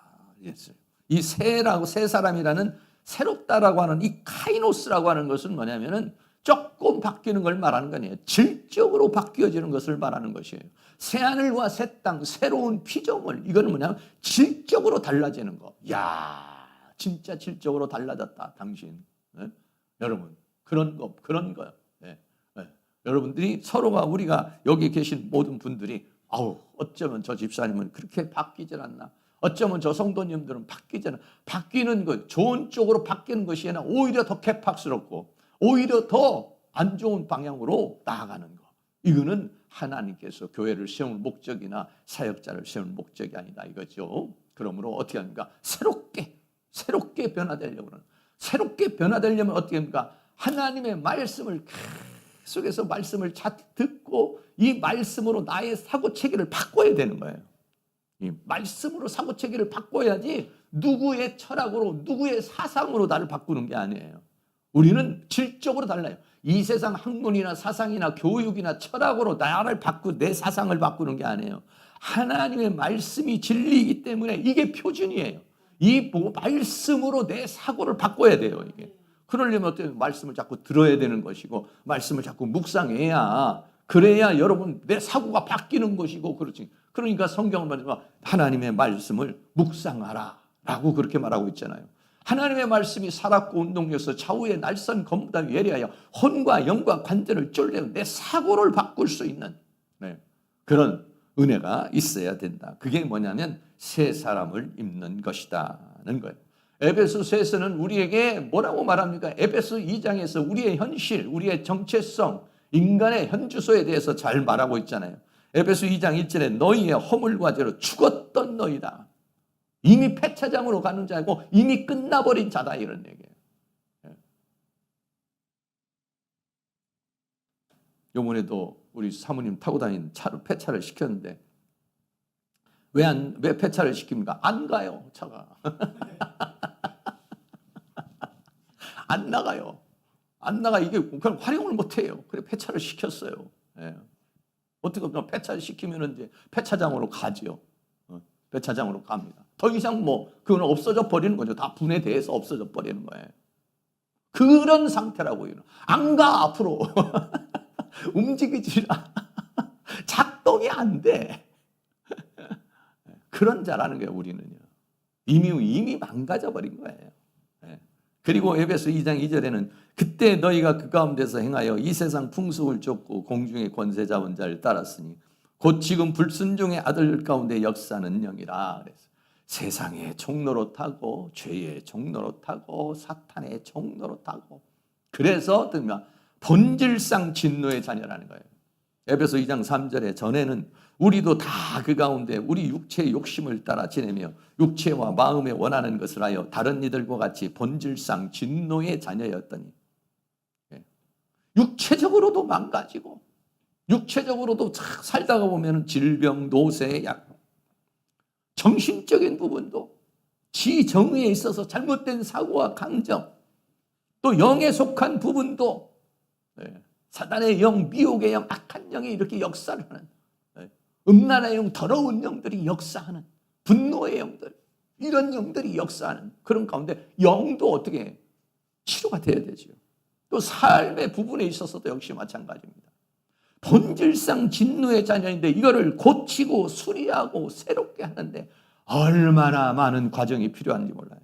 이 새 사람이라는 새롭다라고 하는 이 카이노스라고 하는 것은 뭐냐면은 조금 바뀌는 걸 말하는 거 아니에요. 질적으로 바뀌어지는 것을 말하는 것이에요. 새하늘과 새 땅, 새로운 피조물. 이거는 뭐냐면 질적으로 달라지는 거. 야, 진짜 질적으로 달라졌다, 당신. 네? 여러분, 그런 거요. 네. 네. 여러분들이 서로가, 우리가 여기 계신 모든 분들이 어쩌면 저 집사님은 그렇게 바뀌질 않나. 어쩌면 저 성도님들은 바뀌지 않나. 바뀌는 것, 좋은 쪽으로 바뀌는 것이 아니라 오히려 더 개팍스럽고 오히려 더 안 좋은 방향으로 나아가는 것. 이거는 하나님께서 교회를 세운 목적이나 사역자를 세운 목적이 아니다 이거죠. 그러므로 어떻게 합니까? 새롭게 변화되려고 하는. 새롭게 변화되려면 어떻게 합니까? 하나님의 말씀을 계속해서 말씀을 듣고 이 말씀으로 나의 사고체계를 바꿔야 되는 거예요. 이 말씀으로 사고체계를 바꿔야지 누구의 철학으로, 누구의 사상으로 나를 바꾸는 게 아니에요. 우리는 질적으로 달라요. 이 세상 학문이나 사상이나 교육이나 철학으로 내 사상을 바꾸는 게 아니에요. 하나님의 말씀이 진리이기 때문에 이게 표준이에요. 이 말씀으로 내 사고를 바꿔야 돼요, 이게. 그러려면 어떻게 말씀을 자꾸 들어야 되는 것이고, 말씀을 자꾸 묵상해야, 그래야 여러분 내 사고가 바뀌는 것이고, 그렇지. 그러니까 성경은 말하지만 하나님의 말씀을 묵상하라 라고 그렇게 말하고 있잖아요. 하나님의 말씀이 살았고 운동력서 좌우의 날선 검보다 예리하여 혼과 영과 관절을 쫄래고 내 사고를 바꿀 수 있는 그런 은혜가 있어야 된다. 그게 뭐냐면 새 사람을 입는 것이다는 거예요. 에베소서에서는 우리에게 뭐라고 말합니까? 에베소 2장에서 우리의 현실, 우리의 정체성, 인간의 현주소에 대해서 잘 말하고 있잖아요. 에베소 2장 1절에 너희의 허물과 죄로 죽었던 너희다. 이미 폐차장으로 가는 자이고 이미 끝나버린 자다 이런 얘기예요. 이번에도 우리 사모님 타고 다니는 차를 폐차를 시켰는데 왜 폐차를 시킵니까? 안 가요, 차가. 안 나가요. 안 나가. 이게 그냥 활용을 못 해요. 그래 폐차를 시켰어요. 예. 어떻게 보면 폐차를 시키면 이제 폐차장으로 가죠. 폐차장으로 갑니다. 더 이상 그건 없어져 버리는 거죠. 다 분해돼서 없어져 버리는 거예요. 그런 상태라고요. 안 가, 앞으로. 움직이지 마. 작동이 안 돼. 그런 자라는 거예요, 우리는요. 이미 망가져 버린 거예요. 그리고 에베소 2장 2절에는 그때 너희가 그 가운데서 행하여 이 세상 풍속을 쫓고 공중의 권세 잡은 자를 따랐으니 곧 지금 불순종의 아들 가운데 역사는 영이라. 그래서 세상의 종로로 타고 죄의 종로로 타고 사탄의 종로로 타고 그래서 본질상 진노의 자녀라는 거예요. 에베소 2장 3절에 전에는 우리도 다 그 가운데 우리 육체의 욕심을 따라 지내며 육체와 마음에 원하는 것을 하여 다른 이들과 같이 본질상 진노의 자녀였더니 육체적으로도 망가지고 육체적으로도 살다가 보면 질병, 노세, 약, 정신적인 부분도 지 정의에 있어서 잘못된 사고와 감정, 또 영에 속한 부분도 사단의 영, 미혹의 영, 악한 영이 이렇게 역사를 하는 음란의 영, 더러운 영들이 역사하는 분노의 영들, 이런 영들이 역사하는 그런 가운데 영도 어떻게 치료가 돼야 되죠. 또 삶의 부분에 있어서도 역시 마찬가지입니다. 본질상 진노의 자녀인데 이거를 고치고 수리하고 새롭게 하는데 얼마나 많은 과정이 필요한지 몰라요.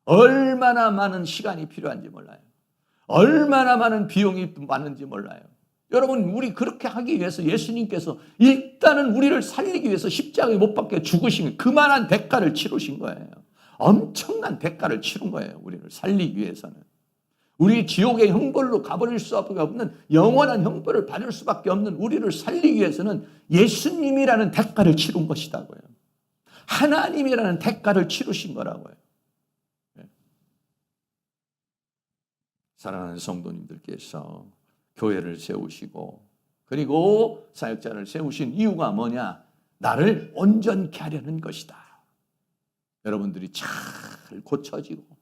얼마나 많은 시간이 필요한지 몰라요. 얼마나 많은 비용이 많은지 몰라요. 여러분, 우리 그렇게 하기 위해서 예수님께서 일단은 우리를 살리기 위해서 십자가에 못 박혀 죽으신 그만한 대가를 치르신 거예요. 엄청난 대가를 치른 거예요. 우리를 살리기 위해서는. 우리 지옥의 형벌로 가버릴 수밖에 없는 영원한 형벌을 받을 수밖에 없는 우리를 살리기 위해서는 예수님이라는 대가를 치른 것이다고요. 하나님이라는 대가를 치르신 거라고요. 사랑하는 성도님들께서 교회를 세우시고 그리고 사역자를 세우신 이유가 뭐냐? 나를 온전케 하려는 것이다. 여러분들이 잘 고쳐지고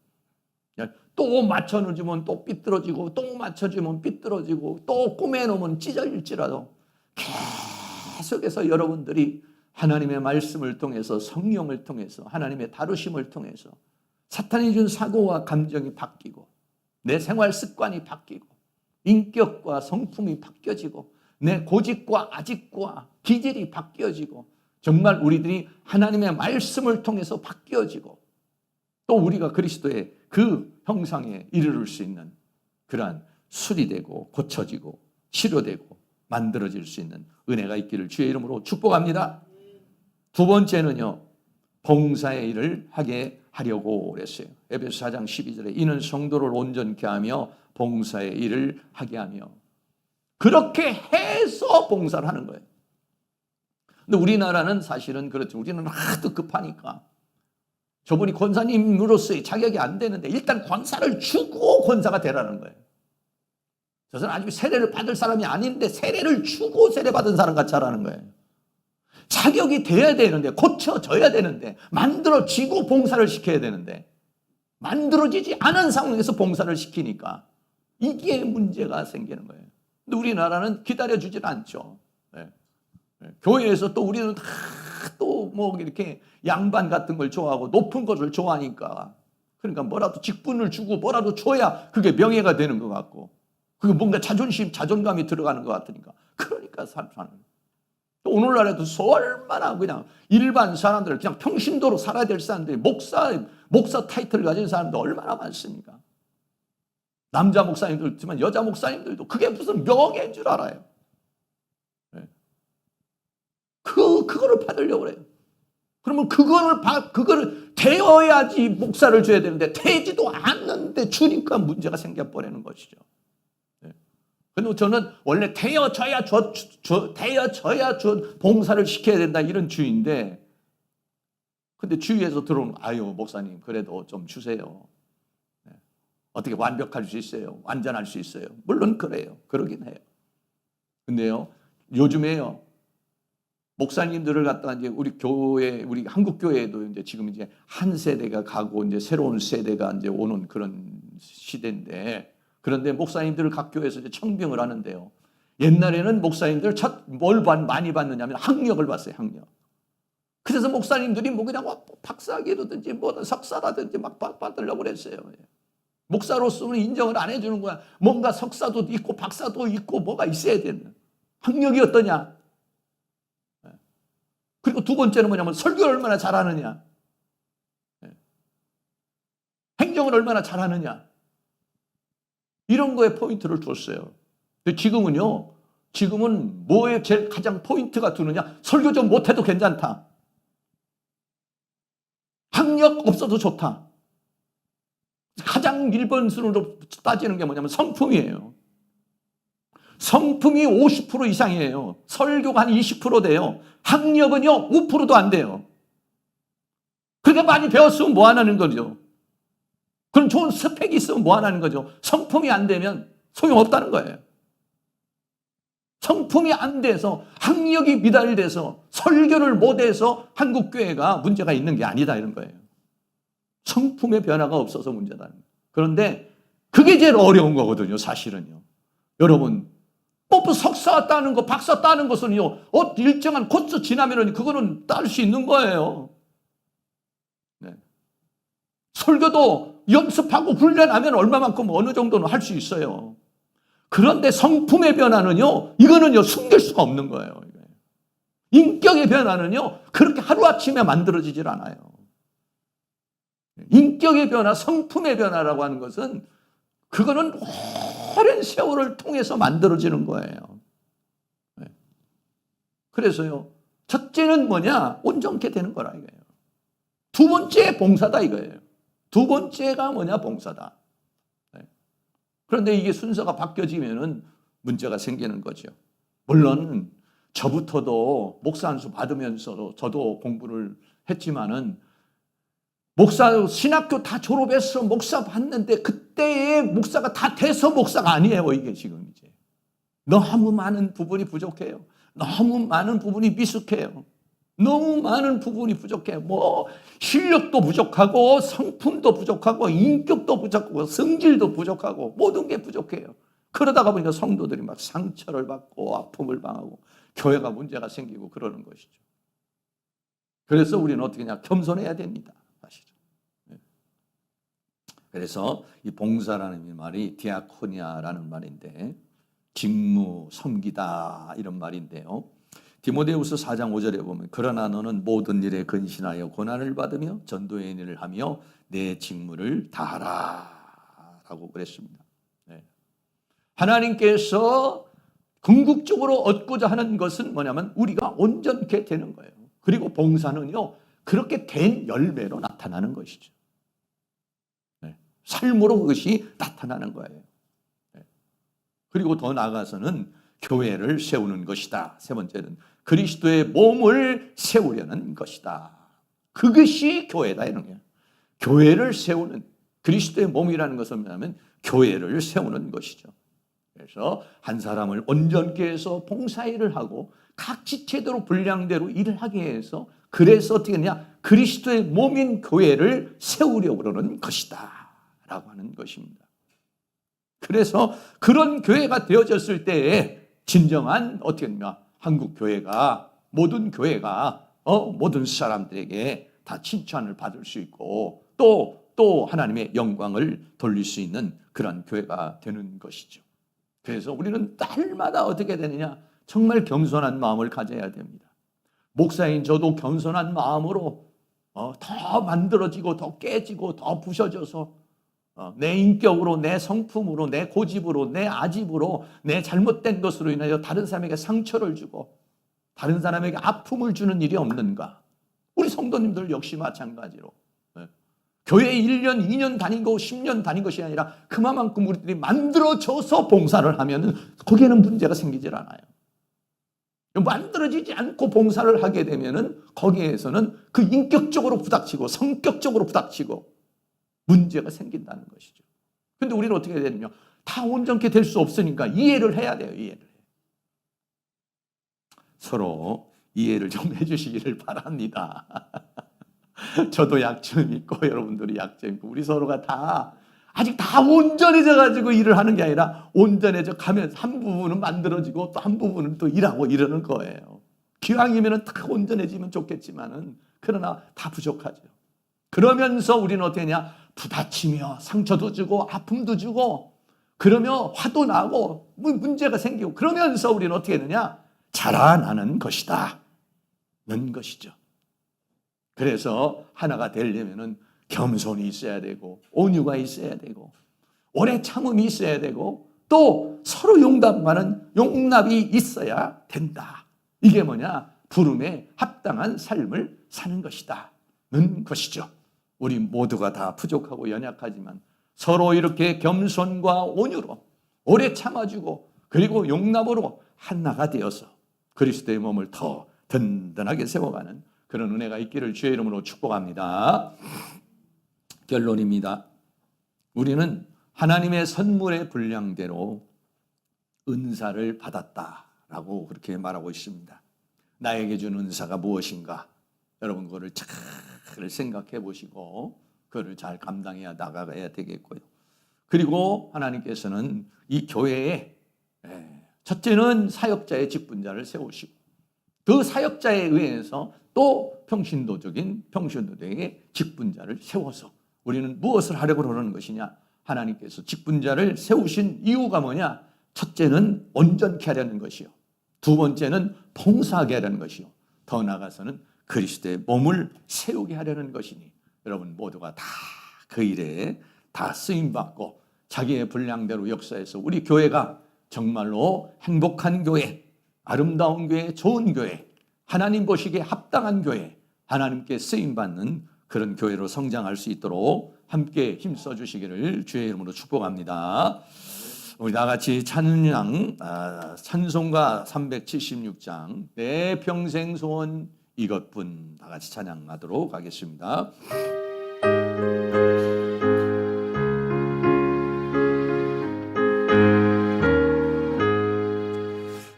또 맞춰놓으면 또 삐뚤어지고 또 맞춰주면 삐뚤어지고 또 꾸며놓으면 찢어질지라도 계속해서 여러분들이 하나님의 말씀을 통해서 성령을 통해서 하나님의 다루심을 통해서 사탄이 준 사고와 감정이 바뀌고 내 생활 습관이 바뀌고 인격과 성품이 바뀌어지고 내 고집과 아집과 기질이 바뀌어지고 정말 우리들이 하나님의 말씀을 통해서 바뀌어지고 또 우리가 그리스도의 그 형상에 이르를 수 있는 그러한 수리되고 고쳐지고 치료되고 만들어질 수 있는 은혜가 있기를 주의 이름으로 축복합니다. 두 번째는요, 봉사의 일을 하게 하려고 그랬어요. 에베소 4장 12절에 이는 성도를 온전케 하며 봉사의 일을 하게 하며 그렇게 해서 봉사를 하는 거예요. 근데 우리나라는 사실은 그렇죠. 우리는 하도 급하니까 저분이 권사님으로서의 자격이 안 되는데 일단 권사를 주고 권사가 되라는 거예요. 저는 아직 세례를 받을 사람이 아닌데 세례를 주고 세례 받은 사람 같이 하라는 거예요. 자격이 돼야 되는데 고쳐져야 되는데 만들어지고 봉사를 시켜야 되는데 만들어지지 않은 상황에서 봉사를 시키니까 이게 문제가 생기는 거예요. 근데 우리나라는 기다려주질 않죠. 네. 교회에서 또 우리는 다 또 뭐 이렇게 양반 같은 걸 좋아하고 높은 것을 좋아하니까 그러니까 뭐라도 직분을 주고 뭐라도 줘야 그게 명예가 되는 것 같고 그게 뭔가 자존감이 들어가는 것 같으니까 그러니까 사는 또 오늘날에도 얼마나 그냥 일반 사람들 그냥 평신도로 살아야 될 사람들이 목사 타이틀을 가진 사람도 얼마나 많습니까? 남자 목사님도 있지만 여자 목사님들도 그게 무슨 명예인 줄 알아요. 그거를 받으려고 그래요. 그러면 그거를 되어야지 목사를 줘야 되는데 되지도 않는데 주니까 문제가 생겨버리는 것이죠. 그런데 저는 원래 되어져야 봉사를 시켜야 된다 이런 주의인데 근데 주위에서 들어오는 아유 목사님 그래도 좀 주세요. 어떻게 완벽할 수 있어요? 완전할 수 있어요? 물론 그래요. 그러긴 해요. 근데요 요즘에요 목사님들을 갖다가 이제 우리 교회, 우리 한국 교회도 이제 지금 이제 한 세대가 가고 이제 새로운 세대가 이제 오는 그런 시대인데 그런데 목사님들을 각 교회에서 이제 청빙을 하는데요. 옛날에는 목사님들 뭘 많이 받느냐면 학력을 봤어요, 학력. 그래서 목사님들이 뭐 그냥 박사학위라든지 뭐 석사라든지 막 받으려고 그랬어요. 목사로서는 인정을 안 해주는 거야. 뭔가 석사도 있고 박사도 있고 뭐가 있어야 되는. 학력이 어떠냐? 그리고 두 번째는 뭐냐면 설교를 얼마나 잘하느냐. 행정을 얼마나 잘하느냐. 이런 거에 포인트를 줬어요. 근데 지금은 뭐에 제일 가장 포인트가 두느냐? 설교 좀 못해도 괜찮다. 학력 없어도 좋다. 가장 1번 순으로 따지는 게 뭐냐면 성품이에요. 성품이 50% 이상이에요. 설교가 한 20% 돼요. 학력은요 5%도 안 돼요. 그렇게 많이 배웠으면 뭐 하는 거죠? 그럼 좋은 스펙이 있으면 뭐 하는 거죠? 성품이 안 되면 소용없다는 거예요. 성품이 안 돼서 학력이 미달돼서 설교를 못해서 한국교회가 문제가 있는 게 아니다 이런 거예요. 성품의 변화가 없어서 문제다. 그런데 그게 제일 어려운 거거든요. 사실은요. 여러분 뭐 석사 따는 거 박사 따는 것은요 일정한 코스 지나면은 그거는 딸 수 있는 거예요. 네. 설교도 연습하고 훈련하면 얼마만큼 어느 정도는 할 수 있어요. 그런데 성품의 변화는요 이거는요 숨길 수가 없는 거예요. 인격의 변화는요 그렇게 하루아침에 만들어지질 않아요. 인격의 변화, 성품의 변화라고 하는 것은 그거는 오랜 세월을 통해서 만들어지는 거예요. 그래서요, 첫째는 뭐냐? 온전케 되는 거라 이거예요. 두 번째 봉사다 이거예요. 두 번째가 뭐냐? 봉사다. 그런데 이게 순서가 바뀌어지면은 문제가 생기는 거죠. 물론 저부터도 목사 안수 받으면서 저도 공부를 했지만은 목사 신학교 다 졸업해서 목사 받는데 그때의 목사가 다 돼서 목사가 아니에요. 이게 지금 이제 너무 많은 부분이 부족해요. 너무 많은 부분이 미숙해요. 너무 많은 부분이 부족해요. 뭐 실력도 부족하고 성품도 부족하고 인격도 부족하고 성질도 부족하고 모든 게 부족해요. 그러다가 보니까 성도들이 막 상처를 받고 아픔을 당하고 교회가 문제가 생기고 그러는 것이죠. 그래서 우리는 어떻게 하냐? 겸손해야 됩니다. 사실은. 그래서 이 봉사라는 말이 디아코니아라는 말인데 직무, 섬기다 이런 말인데요. 디모데후서 4장 5절에 보면 그러나 너는 모든 일에 근신하여 고난을 받으며 전도의 일을 하며 내 직무를 다하라 라고 그랬습니다. 하나님께서 궁극적으로 얻고자 하는 것은 뭐냐면 우리가 온전케 되는 거예요. 그리고 봉사는요, 그렇게 된 열매로 나타나는 것이죠. 삶으로 그것이 나타나는 거예요. 그리고 더 나아가서는 교회를 세우는 것이다. 세 번째는 그리스도의 몸을 세우려는 것이다. 그것이 교회다 이런 거예요. 교회를 세우는, 그리스도의 몸이라는 것은 뭐냐면 교회를 세우는 것이죠. 그래서 한 사람을 온전케 해서 봉사일을 하고 각 지체대로 분량대로 일을 하게 해서 그래서 어떻게 하냐? 그리스도의 몸인 교회를 세우려고 그러는 것이다 라고 하는 것입니다. 그래서 그런 교회가 되어졌을 때에 진정한 어떻게 하냐? 한국 교회가 모든 교회가 모든 사람들에게 다 칭찬을 받을 수 있고 또 하나님의 영광을 돌릴 수 있는 그런 교회가 되는 것이죠. 그래서 우리는 날마다 어떻게 되느냐? 정말 겸손한 마음을 가져야 됩니다. 목사인 저도 겸손한 마음으로 더 만들어지고 더 깨지고 더 부셔져서 내 인격으로, 내 성품으로, 내 고집으로, 내 아집으로, 내 잘못된 것으로 인하여 다른 사람에게 상처를 주고 다른 사람에게 아픔을 주는 일이 없는가? 우리 성도님들 역시 마찬가지로 교회에 1년, 2년 다니고 10년 다닌 것이 아니라 그만큼 우리들이 만들어져서 봉사를 하면 거기에는 문제가 생기질 않아요. 만들어지지 않고 봉사를 하게 되면 거기에서는 그 인격적으로 부닥치고 성격적으로 부닥치고 문제가 생긴다는 것이죠. 그런데 우리는 어떻게 해야 되느냐? 다 온전케 될 수 없으니까 이해를 해야 돼요. 이해를. 서로 이해를 좀 해주시기를 바랍니다. 저도 약점이 있고 여러분들이 약점이 있고 우리 서로가 다 아직 다 온전해져 가지고 일을 하는 게 아니라 온전해져 가면 한 부분은 만들어지고 또 한 부분은 또 일하고 이러는 거예요. 기왕이면 다 온전해지면 좋겠지만은 그러나 다 부족하죠. 그러면서 우리는 어떻게 하냐? 부다치며 상처도 주고 아픔도 주고 그러며 화도 나고 문제가 생기고 그러면서 우리는 어떻게 되느냐? 자라나는 것이다. 는 것이죠. 그래서 하나가 되려면은 겸손이 있어야 되고 온유가 있어야 되고 오래 참음이 있어야 되고 또 서로 용납이 있어야 된다. 이게 뭐냐? 부름에 합당한 삶을 사는 것이다. 는 것이죠. 우리 모두가 다 부족하고 연약하지만 서로 이렇게 겸손과 온유로 오래 참아주고 그리고 용납으로 하나가 되어서 그리스도의 몸을 더 든든하게 세워가는 그런 은혜가 있기를 주의 이름으로 축복합니다. 결론입니다. 우리는 하나님의 선물의 분량대로 은사를 받았다라고 그렇게 말하고 있습니다. 나에게 준 은사가 무엇인가? 여러분 그거를 잘 생각해 보시고 그거를 잘 감당해야 나가야 되겠고요. 그리고 하나님께서는 이 교회에 첫째는 사역자의 직분자를 세우시고 그 사역자에 의해서 또 평신도에게 직분자를 세워서 우리는 무엇을 하려고 그러는 것이냐? 하나님께서 직분자를 세우신 이유가 뭐냐? 첫째는 온전케 하려는 것이요. 두 번째는 봉사하게 하려는 것이요. 더 나아가서는 그리스도의 몸을 세우게 하려는 것이니 여러분 모두가 다 그 일에 다 쓰임받고 자기의 분량대로 역사해서 우리 교회가 정말로 행복한 교회, 아름다운 교회, 좋은 교회, 하나님 보시기에 합당한 교회, 하나님께 쓰임받는 그런 교회로 성장할 수 있도록 함께 힘써 주시기를 주의 이름으로 축복합니다. 우리 다 같이 찬양, 찬송가 376장 내 평생 소원 이것뿐 다 같이 찬양하도록 하겠습니다.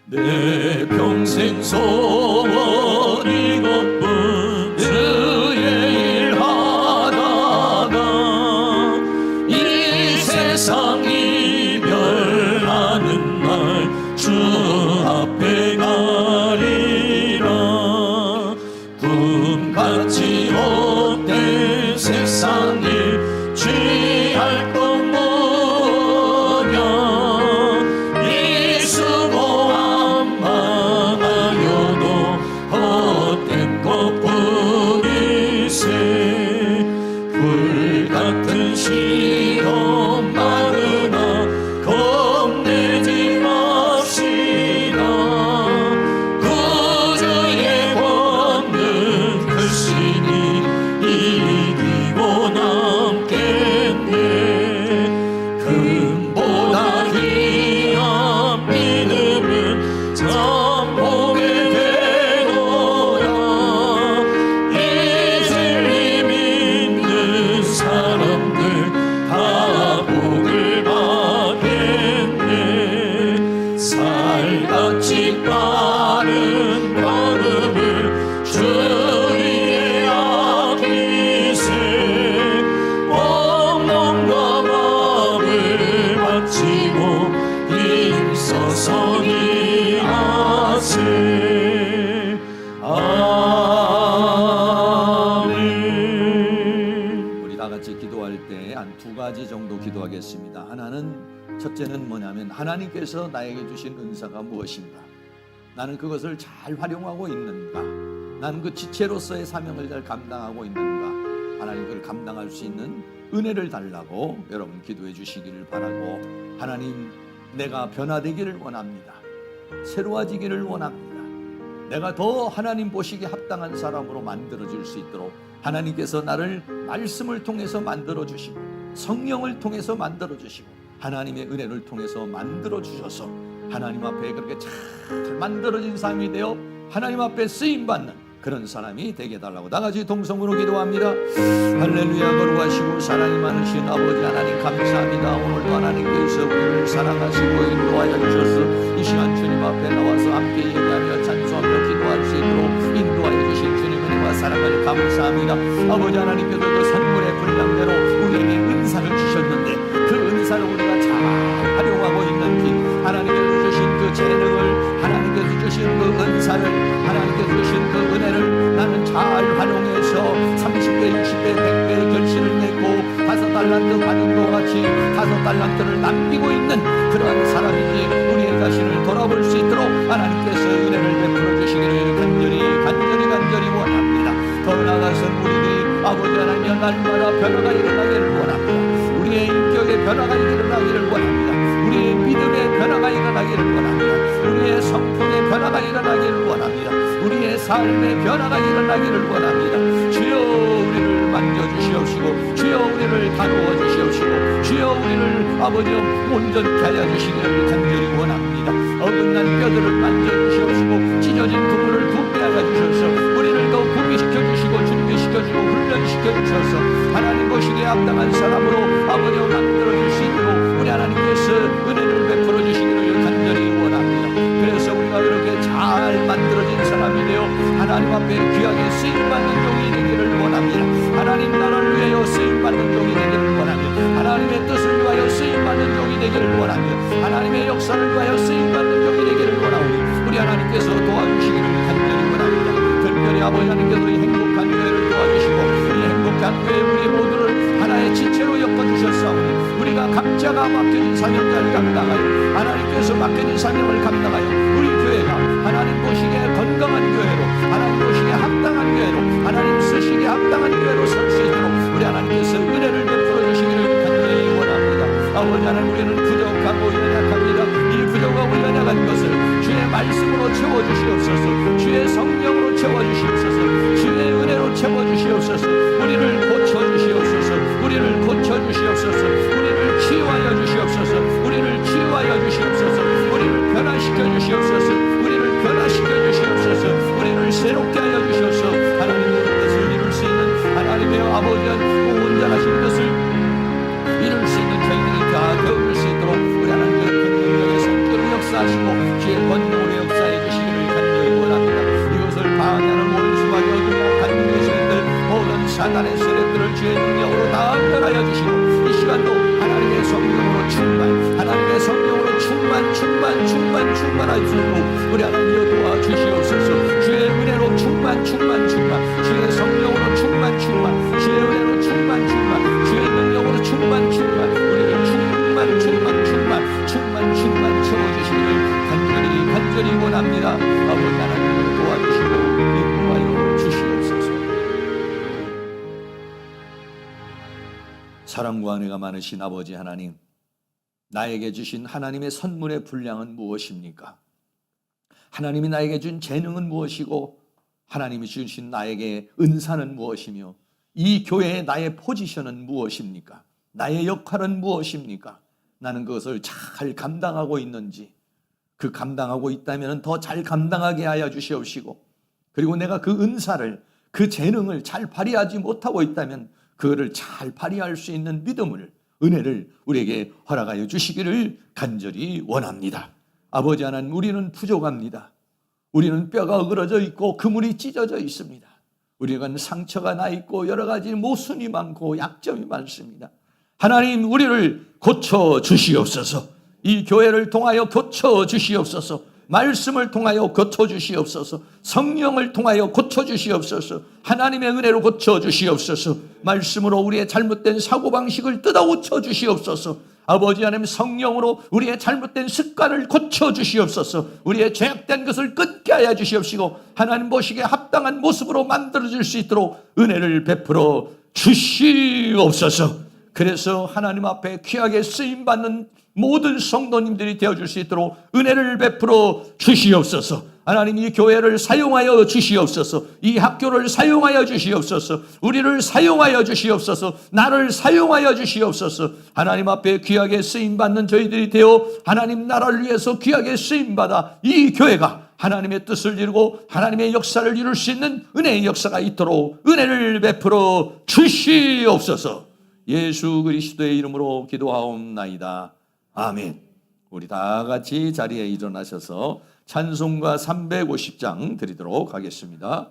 내 평생 소원 이것뿐 주의 일 하다가 이 세상 이별하는 날 주 앞에 가리라. 꿈같이 헛된 세상 일 취할 것 뭐냐. 이 수고 안 망하여도 헛된 것뿐일세. 불같은 시험 많으나 겁내지 맙시다. 구주의 권능 크시니 이기고 남겠네. 금보다 귀한 믿음은 참 보게 되노라. 이 진리 믿는 사람들 다 복을 받겠네. 살같이 빠른 걸음을 주위에 아끼세. 몸과 마음을 바치고 힘써서 일하세. 아멘. 우리 다 같이 기도할 때 한 두 가지 정도 기도하겠습니다. 하나는, 첫째는 뭐냐면 하나님께서 나에게 주신 은사가 무엇인가, 나는 그것을 잘 활용하고 있는가, 나는 그 지체로서의 사명을 잘 감당하고 있는가, 하나님 그걸 감당할 수 있는 은혜를 달라고 여러분 기도해 주시기를 바라고, 하나님 내가 변화되기를 원합니다. 새로워지기를 원합니다. 내가 더 하나님 보시기에 합당한 사람으로 만들어질 수 있도록 하나님께서 나를 말씀을 통해서 만들어주시고 성령을 통해서 만들어주시고 하나님의 은혜를 통해서 만들어주셔서 하나님 앞에 그렇게 잘 만들어진 삶이 되어 하나님 앞에 쓰임받는 그런 사람이 되게 해달라고 다 같이 동성으로 기도합니다. 할렐루야. 거룩하시고 사랑이 많으신 아버지 하나님 감사합니다. 오늘도 하나님께서 우리를 사랑하시고 인도하여 주셔서 이 시간 주님 앞에 나와서 함께 예배하며 찬송하며 기도할 수 있도록 인도하여 주신 주님의 은혜와 사랑을 감사합니다. 아버지 하나님께서 그 선물의 분량대로 우리에게 은사를 주셨는데 그 은사를 우리가 잘 활용하고 있는지, 하나님께서 주신 그 재능을, 하나님께서 주신 그 은사를, 하나님께서 주신 그 은혜를 나는 잘 활용해서 30배, 60배, 100배 결실을 맺고 5달란트 받은 것 같이 5달란트를 남기고 있는 그러한 사람이지 우리의 자신을 돌아볼 수 있도록 하나님께서 은혜를 베풀어 주시기를 간절히 원합니다. 더 나아가서 우리들이 아버지 하나님의 날마다 변화가 일어나기를 원합니다. 우리의 인격의 변화가 일어나기를 원합니다. 우리의 믿음의 변화가 일어나기를 원합니다. 우리의 성품의 변화가 일어나기를 원합니다. 우리의 삶의 변화가 일어나기를 원합니다. 주여 우리를 만져주시옵시고, 주여 우리를 다루어 주시옵시고, 주여 우리를 아버지 온전케 하여 주시기를 간절히 원합니다. 어긋난 뼈들을 만져주시옵시고 찢어진 부분을 붓게 하여 주셔서 우리를 더 구비시켜 주시고 준비시켜 주고 훈련시켜 주셔서 하나님 보시기에 합당한 사람으로 아버지 만들어 줄 수 있도록 우리 하나님께서 은혜를 베풀어 주시기를 간절히 원합니다. 그래서 우리가 이렇게 잘 만들어진 사람이 되어 하나님 앞에 귀하게 쓰임받는 종이 되기를 원합니다. 하나님 나라를 위하여 쓰임받는 종이 되기를 원합니다. 하나님의 뜻을 위하여 쓰임받는 종이 되기를 원합니다. 하나님의 역사를 위하여 쓰임받는 종이 되기를 원하오니 우리 하나님께서 도와주시기를 간절히 원합니다. 특별히 아버지 하나님께서 이 행복한 교회를 도와주시고 이 행복한 교회 우리 모두를 하나의 지체로 엮어주셨사오니 우리가 각자가 맡겨진 사명을 감당하여 하나님께서 맡겨진 사명을 감당하여 우리 교회가 하나님 보시기에 건강한 교회로, 하나님 보시기에 합당한 교회로, 하나님 쓰시기에 합당한 교회로 설 수 있도록 우리 하나님께서 은혜를 베풀어 주시기를 간절히 원합니다. 아버지 하나님, 우리는 부족하고 연약합니다. 이 부족하고 연약한 것을 주의 말씀으로 채워주시옵소서. 주의 성령으로 채워주시옵소서. 주의 은혜로 채워주시옵소서. 우리를 고쳐주시옵소서. 우리를 고쳐주시옵소서. 우리를 치유하여 주시옵소서. 우리를 치유하여 주시옵소서. 우리를 변화시켜 주시옵소서. 우리를 변화시켜 주시옵소서. 우리를 새롭게 하여 주시옵소서. 하나님의 뜻을 이룰 수 있는 하나님의 아버지한 온전하신 것을 이룰 수 있는 저희들이 다 배울 수 있도록 우리 하나님의 큰 능력의 성격으로 역사하시고 주의 권능으로 역사해 주시기를 간절히 원합니다. 이것을 방해하는 원수와 어둠과 간능의 세력들, 모든 사단의 세력들을 주의 능력으로 다 멸하여 주시고, 이 시간도 하나님의 성령으로 하나님의 성령으로 충만할 수 있도록 우리 하나님 도와주시옵소서. 주의 은혜로 충만, 주의 성령으로 충만, 주의 은혜로 충만, 주의 능력으로 충만, 우리를 충만 채워주시기를 간절히 원합니다. 아버지 하나님을 도와주시고 인도하여 주시옵소서. 사랑과 은혜가 많으신 아버지 하나님, 나에게 주신 하나님의 선물의 분량은 무엇입니까? 하나님이 나에게 준 재능은 무엇이고, 하나님이 주신 나에게 은사는 무엇이며, 이 교회의 나의 포지션은 무엇입니까? 나의 역할은 무엇입니까? 나는 그것을 잘 감당하고 있는지, 그 감당하고 있다면 더 잘 감당하게 하여 주시옵시고, 그리고 내가 그 은사를, 그 재능을 잘 발휘하지 못하고 있다면 그거를 잘 발휘할 수 있는 믿음을, 은혜를 우리에게 허락하여 주시기를 간절히 원합니다. 아버지 하나님, 우리는 부족합니다. 우리는 뼈가 어그러져 있고 그물이 찢어져 있습니다. 우리는 상처가 나 있고 여러 가지 모순이 많고 약점이 많습니다. 하나님, 우리를 고쳐 주시옵소서. 이 교회를 통하여 고쳐 주시옵소서. 말씀을 통하여 고쳐 주시옵소서. 성령을 통하여 고쳐 주시옵소서. 하나님의 은혜로 고쳐 주시옵소서. 말씀으로 우리의 잘못된 사고방식을 뜯어고쳐 주시옵소서. 아버지 하나님, 성령으로 우리의 잘못된 습관을 고쳐 주시옵소서. 우리의 죄악된 것을 끊게 하여 주시옵시고, 하나님 보시기에 합당한 모습으로 만들어질 수 있도록 은혜를 베풀어 주시옵소서. 그래서 하나님 앞에 귀하게 쓰임받는 모든 성도님들이 되어줄 수 있도록 은혜를 베풀어 주시옵소서. 하나님, 이 교회를 사용하여 주시옵소서. 이 학교를 사용하여 주시옵소서. 우리를 사용하여 주시옵소서. 나를 사용하여 주시옵소서. 하나님 앞에 귀하게 쓰임받는 저희들이 되어 하나님 나라를 위해서 귀하게 쓰임받아 이 교회가 하나님의 뜻을 이루고 하나님의 역사를 이룰 수 있는 은혜의 역사가 있도록 은혜를 베풀어 주시옵소서. 예수 그리스도의 이름으로 기도하옵나이다. 아멘. 우리 다 같이 자리에 일어나셔서 찬송가 350장 드리도록 하겠습니다.